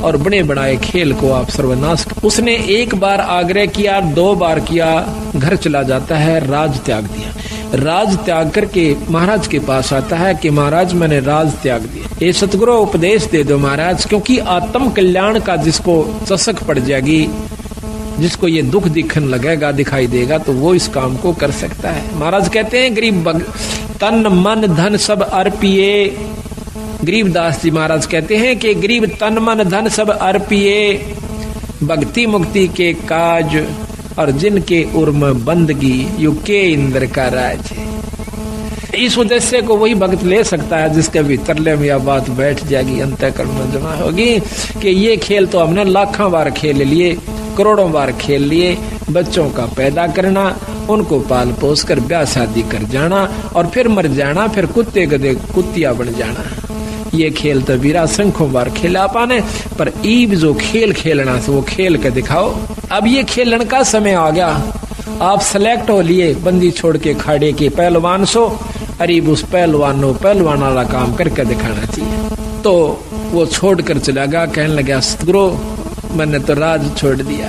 और बड़े बनाए खेल को आप सर्वनाश। उसने एक बार आग्रह किया, 2 बार किया, घर चला जाता है, राज त्याग दिया। राज त्याग करके महाराज के पास आता है कि महाराज मैंने राज त्याग दिया, ये सतगुरु उपदेश दे दो महाराज, क्योंकि आत्म कल्याण का जिसको चसक पड़ जाएगी, जिसको ये दुख दिखने लगेगा, दिखाई देगा, तो वो इस काम को कर सकता है। महाराज कहते हैं गरीब तन मन धन सब अर्पिए, गरीबदास जी महाराज कहते हैं कि गरीब तन मन धन सब अर्पिए, भक्ति मुक्ति के काज और जिनके उर्म बंदगी युके इंद्र का राज। इस उद्देश्य को वही भक्त ले सकता है जिसके भीतर ले में यह बात बैठ जाएगी, अंतःकरण में जमा होगी कि ये खेल तो हमने लाखों बार खेल लिए, करोड़ों बार खेल लिए। बच्चों का पैदा करना, उनको पाल पोस कर ब्याह शादी कर जाना और फिर मर जाना, फिर कुत्ते गधे कुत्तिया बन जाना, ये खेल तो वीरा संखों बार खेला पाने, पर ईब जो खेल खेलना से वो खेल के दिखाओ। अब ये खेलन का समय आ गया, आप सेलेक्ट हो लिए बंदी छोड़ के खाड़े के पहलवान सो, अरीब उस पहलवान वाला काम करके दिखाना चाहिए। तो वो छोड़ कर चला गया, कहने लगा सतगुरु मैंने तो राज छोड़ दिया।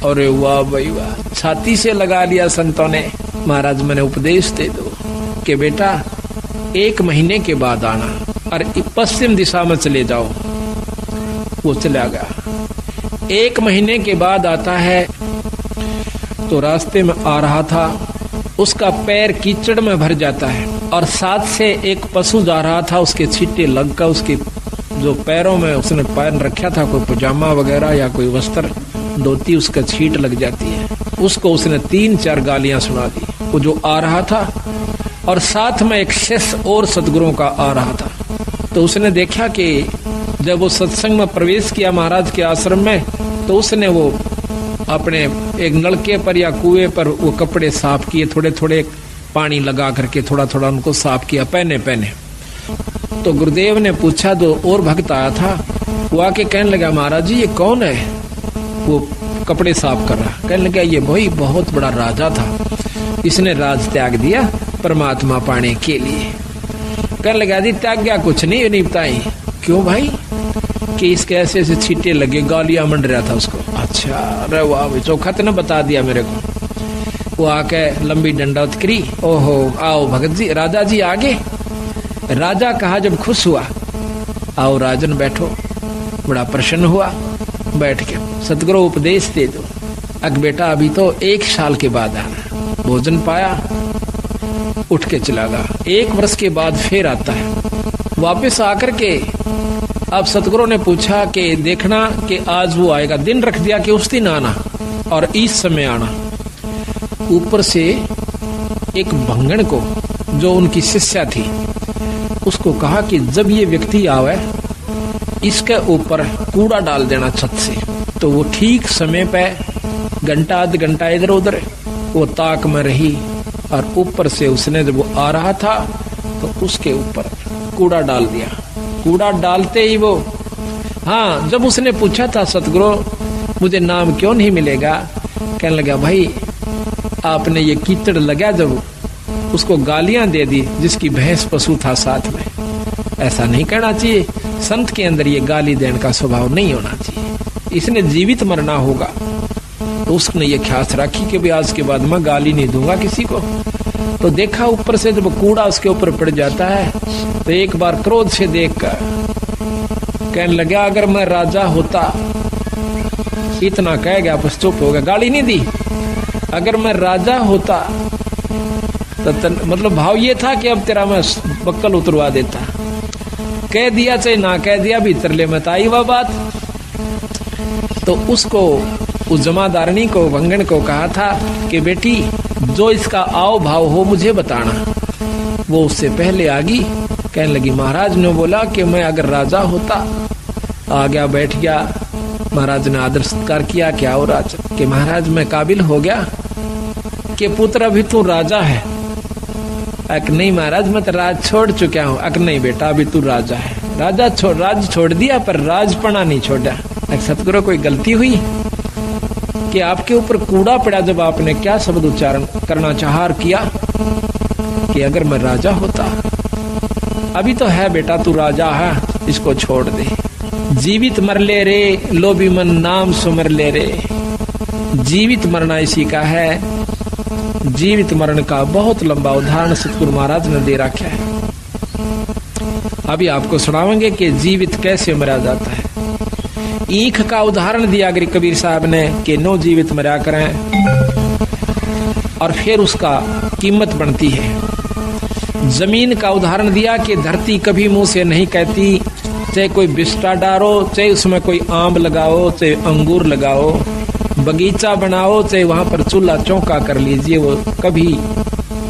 और वाह भाई वाह, छाती से लगा लिया संतों ने। महाराज मैंने उपदेश दे दो कि बेटा 1 महीने के बाद आना और पश्चिम दिशा में चले जाओ। वो चला गया, 1 महीने के बाद आता है तो रास्ते में आ रहा था, उसका पैर कीचड़ में भर जाता है और साथ से एक पशु जा रहा था, उसके छींटे लगकर उसके जो पैरों में उसने पहन रखा था कोई पजामा वगैरह या कोई वस्त्र धोती, उसका छींट लग जाती है। उसको उसने 3-4 गालियां सुना दी। वो जो आ रहा था और साथ में एक शिष्य और सतगुरुओं का आ रहा था, तो उसने देखा कि जब वो सत्संग में प्रवेश किया महाराज के आश्रम में, तो उसने वो अपने एक नलके पर या कुएं पर वो कपड़े साफ किए, थोड़े थोड़े पानी लगा करके थोड़ा थोड़ा उनको साफ किया पहने। तो गुरुदेव ने पूछा, जो और भक्त आया था वो आके कहने लगा महाराज जी ये कौन है? वो कपड़े साफ कर रहा, कहने लगा ये भाई बहुत बड़ा राजा था, इसने राज त्याग दिया परमात्मा पाने के लिए। कहने लगा जी त्याग गया कुछ नहीं बताई। क्यों भाई? कि इसके ऐसे ऐसे छींटे लगे, गालियां मंड रहा था उसको। अच्छा अरे वाह भाई, चौखत ने बता दिया मेरे को। वो आके लंबी डंडौत करी, ओहो आओ भगत जी, राजा जी आगे। राजा कहा जब खुश हुआ, आओ राजन बैठो। बड़ा प्रसन्न हुआ, बैठ के सतगुरु उपदेश दे दो। अग बेटा अभी तो 1 साल के बाद आना। भोजन पाया, उठ के चला गया। 1 वर्ष के बाद फिर आता है, वापस आकर के अब सतगुरु ने पूछा कि देखना कि आज वो आएगा, दिन रख दिया कि उस दिन आना और इस समय आना। ऊपर से एक भंगण को, जो उनकी शिष्या थी, उसको कहा कि जब ये व्यक्ति आवे इसके ऊपर कूड़ा डाल देना छत से। तो वो ठीक समय पे घंटा आध घंटा इधर उधर वो ताक में रही, और ऊपर से उसने जब वो आ रहा था तो उसके ऊपर कूड़ा डाल दिया। कूड़ा डालते ही वो, हाँ, जब उसने पूछा था सतगुरु मुझे नाम क्यों नहीं मिलेगा, कहने लगा भाई आपने ये कीचड़ लगा जब उसको गालियां दे दी जिसकी भैंस पशु था साथ में। ऐसा नहीं कहना चाहिए, संत के अंदर ये गाली देने का स्वभाव नहीं होना चाहिए, इसने जीवित मरना होगा। तो उसने ये ख्यास रखी कि भाई आज के बाद मैं गाली नहीं दूंगा किसी को। तो देखा ऊपर से जब कूड़ा उसके ऊपर पड़ जाता है तो एक बार क्रोध से देखकर कहने लगा अगर मैं राजा होता, इतना कह गया बस चुप हो गया, गाली नहीं दी। अगर मैं राजा होता तो मतलब भाव ये था कि अब तेरा मैं बक्कल उतरवा देता। कह दिया चाहे ना कह दिया, भीतर ले मत आई वह बात। तो उसको, उस जमादारनी को, भंगन को कहा था कि बेटी जो इसका आओ भाव हो मुझे बताना। वो उससे पहले आ गई, कहने लगी महाराज ने बोला कि मैं अगर राजा होता, आ गया बैठ गया। महाराज ने आदर सत्कार किया, क्या हो राजा, कि महाराज मैं काबिल हो गया कि पुत्र अभी तू राजा है। अक नहीं महाराज मैं तो राज छोड़ चुका हूँ। अक नहीं बेटा अभी तू राजा है। राज छोड़ दिया पर राजपना नहीं छोड़ा। सतगुरु कोई गलती हुई कि आपके ऊपर कूड़ा पड़ा जब आपने क्या शब्द उच्चारण करना चाहा किया कि अगर मैं राजा होता। अभी तो है बेटा तू राजा है, इसको छोड़ दे। जीवित मर ले रे लोभी मन नाम सुमर ले रे। जीवित मरना इसी का है। जीवित मरण का बहुत लंबा उदाहरण सतगुरु महाराज ने दे रखा है। अभी आपको सुनावेंगे कि जीवित कैसे मरा जाता है। ईख का उदाहरण दिया गिरी कबीर साहब ने कि नो जीवित मरा करें, और फिर उसका कीमत बनती है। जमीन का उदाहरण दिया कि धरती कभी मुंह से नहीं कहती, चाहे कोई बिस्टा डारो, चाहे उसमें कोई आम लगाओ, चाहे अंगूर लगाओ, बगीचा बनाओ, चाहे वहां पर चूल्हा चौका कर लीजिए, वो कभी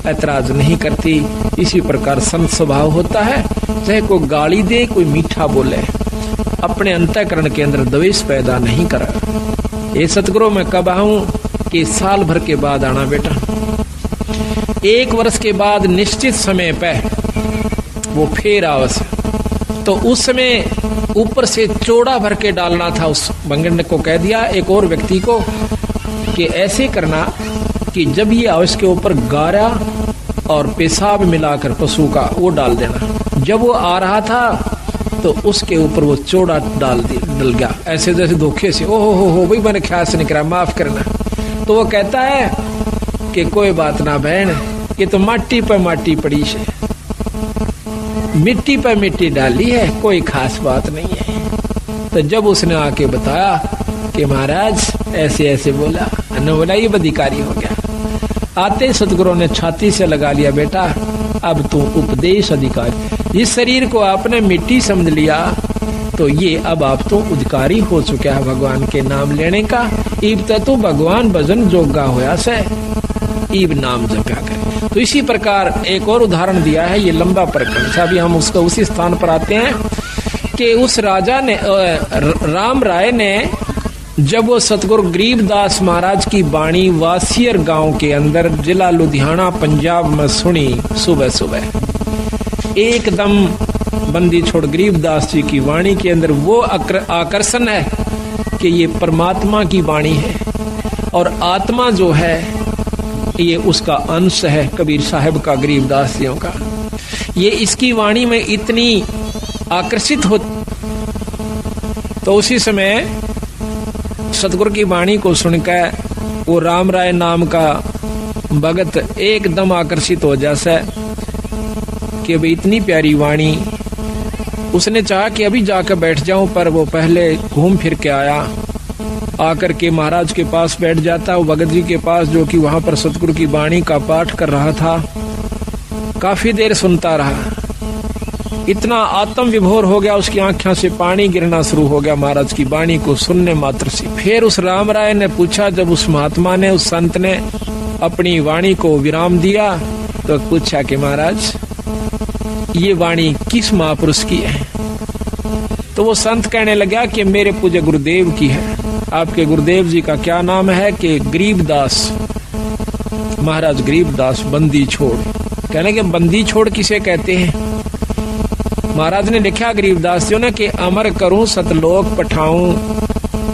ऐतराज नहीं करती। इसी प्रकार संत स्वभाव होता है, चाहे कोई गाली दे, कोई मीठा बोले, अपने अंतःकरण के अंदर द्वेष पैदा नहीं कर। ये सतगुरु मैं कब आऊं कि साल भर के बाद आना बेटा। 1 वर्ष के बाद निश्चित समय पे वो फिर आवस। तो उस समय ऊपर से चौड़ा भर के डालना था। उस बंगन को कह दिया एक और व्यक्ति को कि ऐसे करना कि जब ये आवस के ऊपर गारा और पेशाब मिलाकर पशु का वो डाल देना। जब वो आ रहा था तो उसके ऊपर वो चौड़ा डल गया, ऐसे जैसे धोखे से। ओहो हो भाई मैंने ख्याल से नहीं करा, माफ करना। तो वो कहता है कि कोई बात ना बहन, ये तो माटी पे माटी पड़ी है, मिट्टी पे मिट्टी डाली है, कोई खास बात नहीं है। तो जब उसने आके बताया कि महाराज ऐसे ऐसे बोला, ने बोला ये अधिकारी हो गया। आते सतगुरु ने छाती से लगा लिया, बेटा अब तू उपदेश अधिकारी। इस शरीर को आपने मिट्टी समझ लिया तो ये अब आप तो अधिकारी हो चुका है भगवान के नाम लेने का। इब तो भगवान भजन जोगा होया से, इब नाम जपा कर। तो इसी प्रकार एक और उदाहरण दिया है, ये लंबा प्रकरण था। अभी हम उसका उसी स्थान पर आते हैं कि उस राजा ने, राम राय ने, जब वो सतगुरु गरीबदास महाराज की वाणी वासियर गांव के अंदर जिला लुधियाना पंजाब में सुनी, सुबह सुबह एकदम बंदी छोड़ गरीबदास जी की वाणी के अंदर वो आकर्षण है कि ये परमात्मा की वाणी है और आत्मा जो है ये उसका अंश है कबीर साहब का, गरीबदास जियों का। ये इसकी वाणी में इतनी आकर्षित हो। तो उसी समय सतगुरु की वाणी को सुनकर वो राम राय नाम का भगत एकदम आकर्षित हो जैसा कि भाई इतनी प्यारी वाणी। उसने चाहा कि अभी जाकर बैठ जाऊं, पर वो पहले घूम फिर के आया। आकर के महाराज के पास बैठ जाता, वो भगत जी के पास, जो कि वहां पर सतगुरु की वाणी का पाठ कर रहा था। काफी देर सुनता रहा, इतना आत्म विभोर हो गया, उसकी आंखों से पानी गिरना शुरू हो गया महाराज की वाणी को सुनने मात्र से। फिर उस राम राय ने पूछा, जब उस महात्मा ने, उस संत ने अपनी वाणी को विराम दिया तो पूछा कि महाराज ये वाणी किस महापुरुष की है? तो वो संत कहने लगा कि मेरे पूज्य गुरुदेव की है। आपके गुरुदेव जी का क्या नाम है? कि गरीबदास, महाराज गरीबदास बंदी छोड़। कहने के बंदी छोड़ किसे कहते हैं? महाराज ने लिखा गरीबदास जी ने कि अमर करूं सतलोक पठाऊं,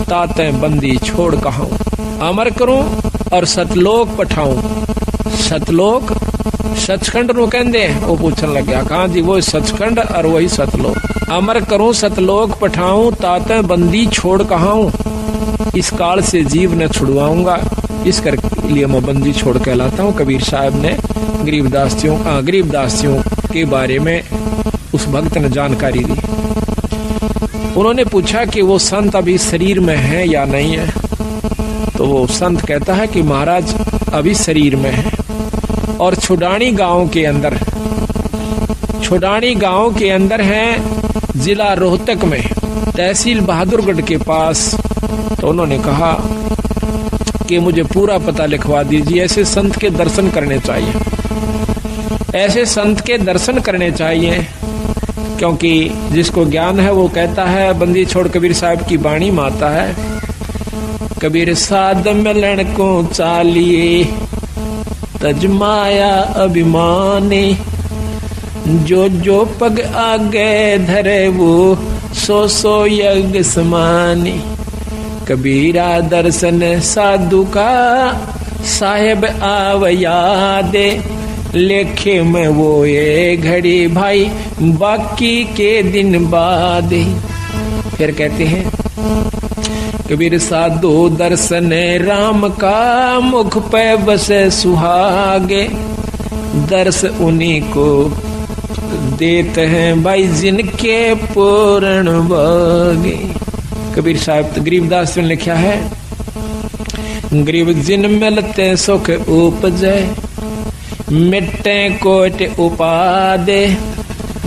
ताते बंदी छोड़ कहाऊं। अमर करूं और सतलोक पठाऊं। सतलोक सचखंड नु कहंदे वो पूछन लग्या, कहां जी? वो सचखंड और वही सतलोक। अमर करूं सतलोक पठाऊं, ताते बंदी छोड़ कहाऊं। इस काल से जीव न छुड़वाऊंगा, इस कर लिए मैं बंदी छोड़ कहलाता हूँ। कबीर साहब ने गरीबदासियों के बारे में उस भक्त ने जानकारी दी। उन्होंने पूछा कि वो संत अभी शरीर में है या नहीं है? तो वो संत कहता है कि महाराज अभी शरीर में है और छुडानी गांव के अंदर है, जिला रोहतक में, तहसील बहादुरगढ़ के पास। तो उन्होंने कहा कि मुझे पूरा पता लिखवा दीजिए। ऐसे संत के दर्शन करने चाहिए, ऐसे संत के दर्शन करने चाहिए, क्योंकि जिसको ज्ञान है वो कहता है। बंदी छोड़ कबीर साहब की बाणी माता है, कबीर साध मिलन को चालिए, तजमाया अभिमानी, जो जो पग आगे धरे वो सो सो यज्ञ समानी। कबीरा दर्शन साधु का साहेब आव यादे, लेखे में वो ये घड़ी भाई बाकी के दिन बाद। फिर कहते हैं कबीर साधु दर्शन राम का, मुख पे बसे सुहागे, दर्श उन्हीं को देते हैं भाई जिनके पूर्ण भागे। कबीर साहब गरीबदास ने लिखा है, गरीब जिन मिलते सुख उपजे, मिट्टे कोट उपादे,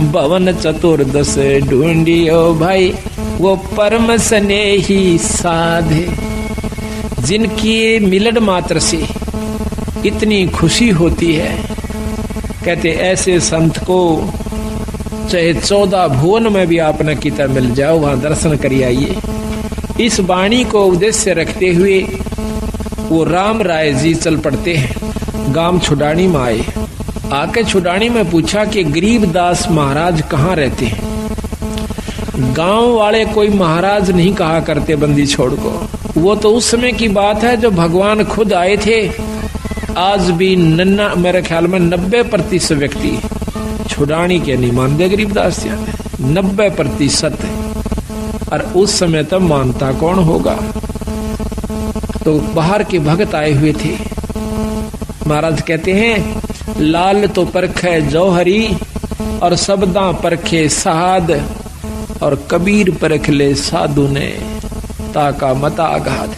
भवन चतुर्दश ढूंढियो भाई वो परम स्नेही साधे। जिनकी मिलन मात्र से इतनी खुशी होती है, कहते ऐसे संत को चाहे 14 भुवन में भी आप न किता मिल जाओ, वहां दर्शन करिए आइए। इस वाणी को उद्देश्य रखते हुए वो राम राय जी चल पड़ते हैं। गांव छुडानी में आए, आके छुडानी में पूछा कि गरीबदास महाराज कहाँ रहते हैं। गांव वाले कोई महाराज नहीं कहा करते बंदी छोड़ को। वो तो उस समय की बात है जो भगवान खुद आए थे। आज भी मेरे ख्याल में 90% व्यक्ति छुडानी के नहीं मानते गरीबदास जी, 90%। और उस समय तब मानता कौन होगा? तो बाहर के भक्त आए हुए थे। महाराज कहते हैं, लाल तो परखे जौहरी और शब्दा परखे साध, और कबीर परख ले साधु ने ताका मता आघात।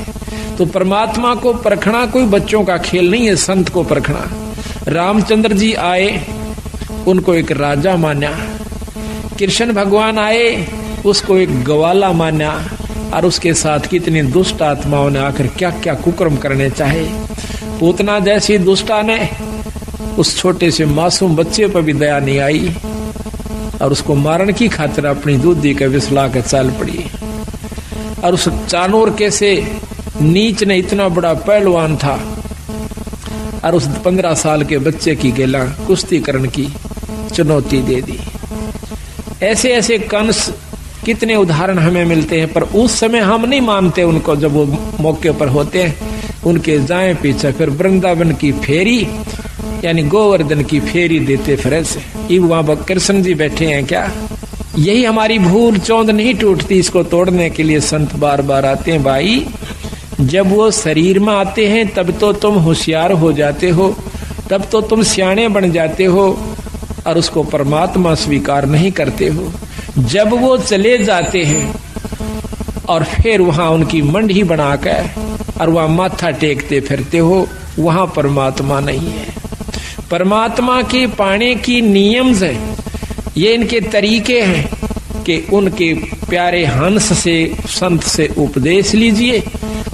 तो परमात्मा को परखना कोई बच्चों का खेल नहीं है, संत को परखना। रामचंद्र जी आए, उनको एक राजा माना। कृष्ण भगवान आए, उसको एक ग्वाला माना। और उसके साथ कितनी दुष्ट आत्माओं ने आकर क्या क्या कुकर्म करने चाहे। पूतना जैसी दुष्टा ने उस छोटे से मासूम बच्चे पर भी दया नहीं आई और उसको मारने की खातिर अपनी दूधी के विसला के चाल पड़ी। और उस चानूर के से नीच ने इतना बड़ा पहलवान था और उस 15 साल के बच्चे की गेला कुश्ती करने की चुनौती दे दी। ऐसे ऐसे कंस कितने उदाहरण हमें मिलते हैं, पर उस समय हम नहीं मानते उनको। जब वो मौके पर होते हैं उनके जाए पीछे फिर वृंदावन की फेरी यानी गोवर्धन की फेरी देते फिर ऐसे। वहां कृष्ण जी बैठे हैं क्या? यही हमारी भूल चौंध नहीं टूटती, इसको तोड़ने के लिए संत बार बार आते हैं। भाई जब वो शरीर में आते हैं तब तो तुम होशियार हो जाते हो, तब तो तुम सियाणे बन जाते हो और उसको परमात्मा स्वीकार नहीं करते हो। जब वो चले जाते हैं और फिर वहां उनकी मंडी बनाकर और वहां माथा टेकते फिरते हो, वहां परमात्मा नहीं है। परमात्मा के पाने की नियम है, ये इनके तरीके हैं कि उनके प्यारे हंस से संत से उपदेश लीजिए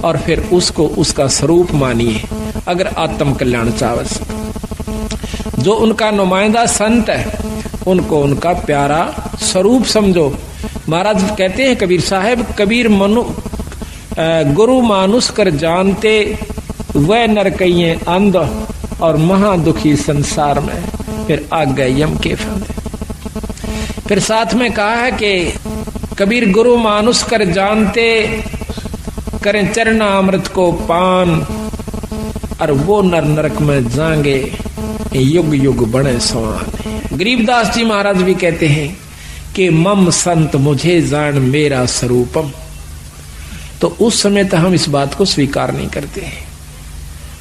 और फिर उसको उसका स्वरूप मानिए अगर आत्म कल्याण चाहत। जो उनका नुमाइंदा संत है उनको उनका प्यारा स्वरूप समझो। महाराज कहते हैं कबीर साहब, कबीर गुरु मानुष कर जानते, वह नरकइये अंध और महा दुखी संसार में, फिर आ गए यम के फंदे। फिर साथ में कहा है कि कबीर गुरु मानुष कर जानते, करें चरणामृत को पान, और वो नर नरक में जाएंगे, युग युग बने समान। गरीबदास जी महाराज भी कहते हैं कि मम संत मुझे जान मेरा स्वरूपम। तो उस समय तो हम इस बात को स्वीकार नहीं करते हैं,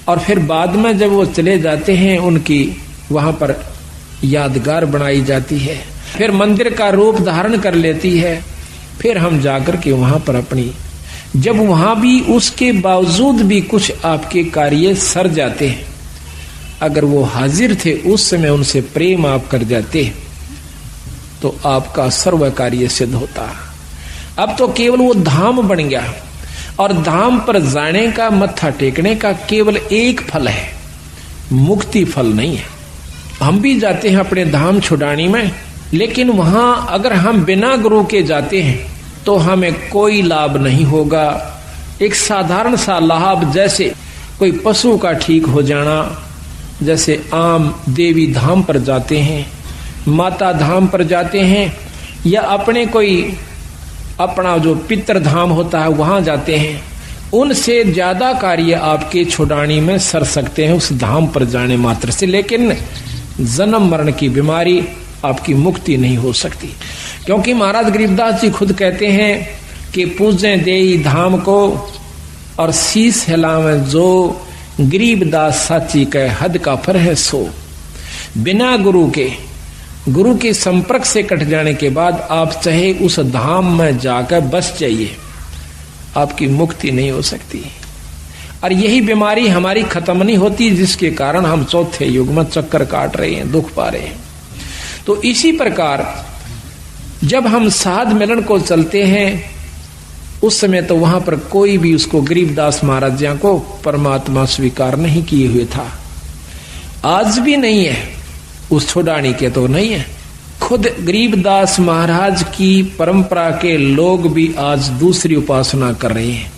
और फिर बाद में जब वो चले जाते हैं, उनकी वहां पर यादगार बनाई जाती है, फिर मंदिर का रूप धारण कर लेती है। फिर हम जाकर के वहां पर अपनी, जब वहां भी उसके बावजूद भी कुछ आपके कार्य सर जाते हैं, अगर वो हाजिर थे उस समय उनसे प्रेम आप कर जाते तो आपका सर्व कार्य सिद्ध होता। अब तो केवल वो धाम बन गया, और धाम पर जाने का, मत्था टेकने का केवल एक फल है, मुक्ति फल नहीं है। हम भी जाते हैं अपने धाम छुड़ानी में, लेकिन वहां अगर हम बिना गुरु के जाते हैं तो हमें कोई लाभ नहीं होगा। एक साधारण सा लाभ, जैसे कोई पशु का ठीक हो जाना, जैसे आम देवी धाम पर जाते हैं, माता धाम पर जाते हैं, या अपने कोई अपना जो पितृ धाम होता है वहां जाते हैं, उनसे ज्यादा कार्य आपके छुड़ानी में सर सकते हैं उस धाम पर जाने मात्र से। लेकिन जन्म मरण की बीमारी आपकी मुक्ति नहीं हो सकती, क्योंकि महाराज गरीबदास जी खुद कहते हैं कि पूजें देई धाम को, और शीस हिलावे जो, गरीबदास साची कह हद का फर है सो। बिना गुरु के संपर्क से कट जाने के बाद आप चाहे उस धाम में जाकर बस जाइए, आपकी मुक्ति नहीं हो सकती। और यही बीमारी हमारी खत्म नहीं होती, जिसके कारण हम चौथे युग में चक्कर काट रहे हैं, दुख पा रहे हैं। तो इसी प्रकार जब हम साध मिलन को चलते हैं, उस समय तो वहां पर कोई भी उसको गरीबदास महाराज जी को परमात्मा स्वीकार नहीं किए हुए था, आज भी नहीं है, उस छुड़ानी के तो नहीं है। खुद गरीबदास महाराज की परंपरा के लोग भी आज दूसरी उपासना कर रहे हैं।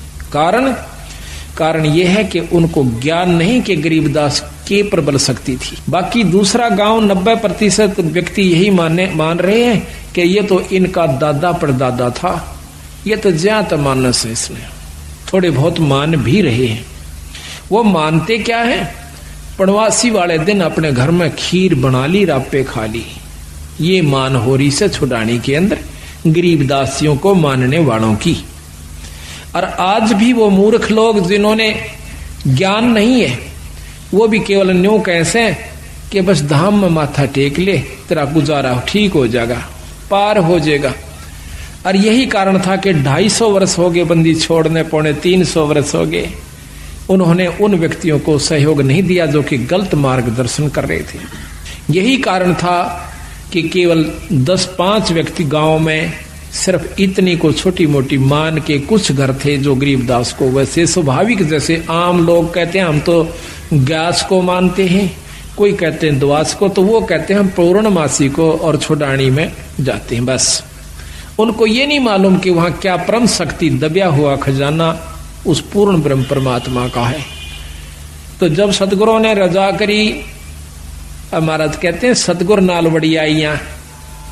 कारण यह है कि उनको ज्ञान नहीं कि गरीबदास के प्रबल शक्ति थी। बाकी दूसरा गांव 90% व्यक्ति यही मान रहे हैं कि ये तो इनका दादा परदादा था, ये तो ज्यादा मानस है, इसमें थोड़े बहुत मान भी रहे हैं। वो मानते क्या है, पड़वासी वाले दिन अपने घर में खीर बना ली, रापे खा ली, ये मान हो रही से छुड़ानी के अंदर गरीबदासियों को मानने वालों की। और आज भी वो मूर्ख लोग जिन्होंने ज्ञान नहीं है, वो भी केवल न्यू कैसे कि बस धाम में माथा टेक ले, तेरा गुजारा ठीक हो जाएगा, पार हो जाएगा। और यही कारण था कि 250 वर्ष हो गए बंदी छोड़ने, 350 वर्ष हो गए, उन्होंने उन व्यक्तियों को सहयोग नहीं दिया जो कि गलत मार्गदर्शन कर रहे थे। यही कारण था कि केवल 10-5 व्यक्ति गांव में सिर्फ इतनी को छोटी मोटी मान के कुछ घर थे जो गरीबदास को, वैसे स्वाभाविक जैसे आम लोग कहते हैं हम तो ग्यास को मानते हैं, कोई कहते हैं द्वास को, तो वो कहते हैं हम पूर्णमासी को और छुड़ानी में जाते हैं। बस उनको ये नहीं मालूम कि वहां क्या परम शक्ति दबिया हुआ खजाना उस पूर्ण ब्रह्म परमात्मा का है। तो जब सतगुरु ने रजा करी, महाराज कहते हैं सतगुर नाल वड़ियाइया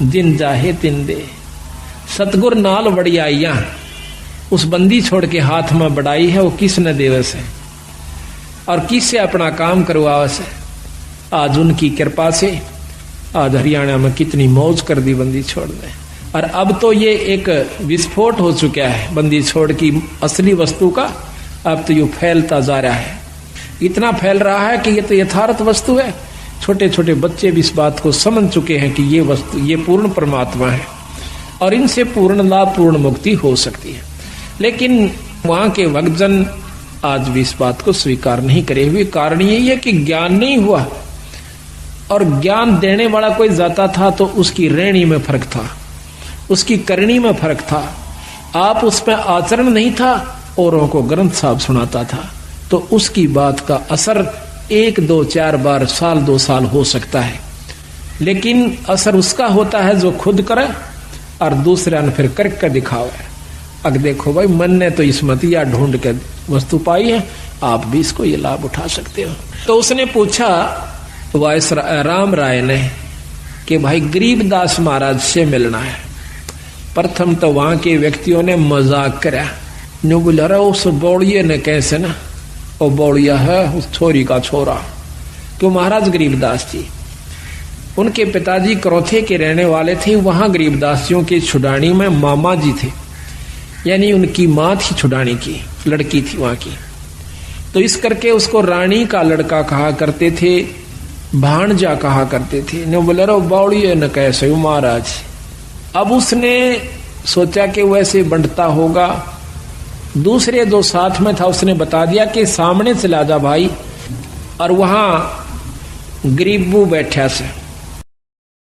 दिन जाहे दिन दे। सतगुर नाल वड़ियाइया, उस बंदी छोड़ के हाथ में बढ़ाई है, वो किसने देवस है और किससे अपना काम करवावस है। आज उनकी कृपा से आज हरियाणा में कितनी मौज कर दी बंदी छोड़ ने। और अब तो ये एक विस्फोट हो चुका है बंदी छोड़ की असली वस्तु का। अब तो ये फैलता जा रहा है, इतना फैल रहा है कि ये तो यथार्थ वस्तु है। छोटे छोटे बच्चे भी इस बात को समझ चुके हैं कि ये वस्तु, ये पूर्ण परमात्मा है और इनसे पूर्ण लाभ, पूर्ण मुक्ति हो सकती है। लेकिन वहां के भक्तजन आज भी इस बात को स्वीकार नहीं करे हुए। कारण यही है कि ज्ञान नहीं हुआ, और ज्ञान देने वाला कोई जाता था तो उसकी रहनी में फर्क था, उसकी करनी में फर्क था। आप उसमें आचरण नहीं था, औरों को ग्रंथ साहब सुनाता था, तो उसकी बात का असर 1, 2, 4 बार, साल 2 साल हो सकता है। लेकिन असर उसका होता है जो खुद करे और दूसरा ने फिर करके दिखावा है। अब देखो भाई, मन ने तो इसमतिया ढूंढ के वस्तु पाई है, आप भी इसको ये लाभ उठा सकते हो। तो उसने पूछा वायस राम राय ने कि भाई गरीबदास महाराज से मिलना है। प्रथम तो वहां के व्यक्तियों ने मजाक करा, न्यू बोला रहा उस बौड़िए ने कैसे ना, वो बौड़िया है उस छोरी का छोरा, क्यों महाराज गरीबदास जी। उनके पिताजी करौथे के रहने वाले थे, वहां गरीबदासियों की छुड़ानी में मामा जी थे, यानी उनकी माँ थी छुड़ानी की, लड़की थी वहां की। तो इस करके उसको रानी का लड़का कहा करते थे, भाणजा कहा करते थे। ने बोले रो बावड़ी न कैसे हो महाराज। अब उसने सोचा कि वैसे बंटता होगा, दूसरे दो साथ में था, उसने बता दिया कि सामने चला जा भाई, और वहां गरीबू बैठा से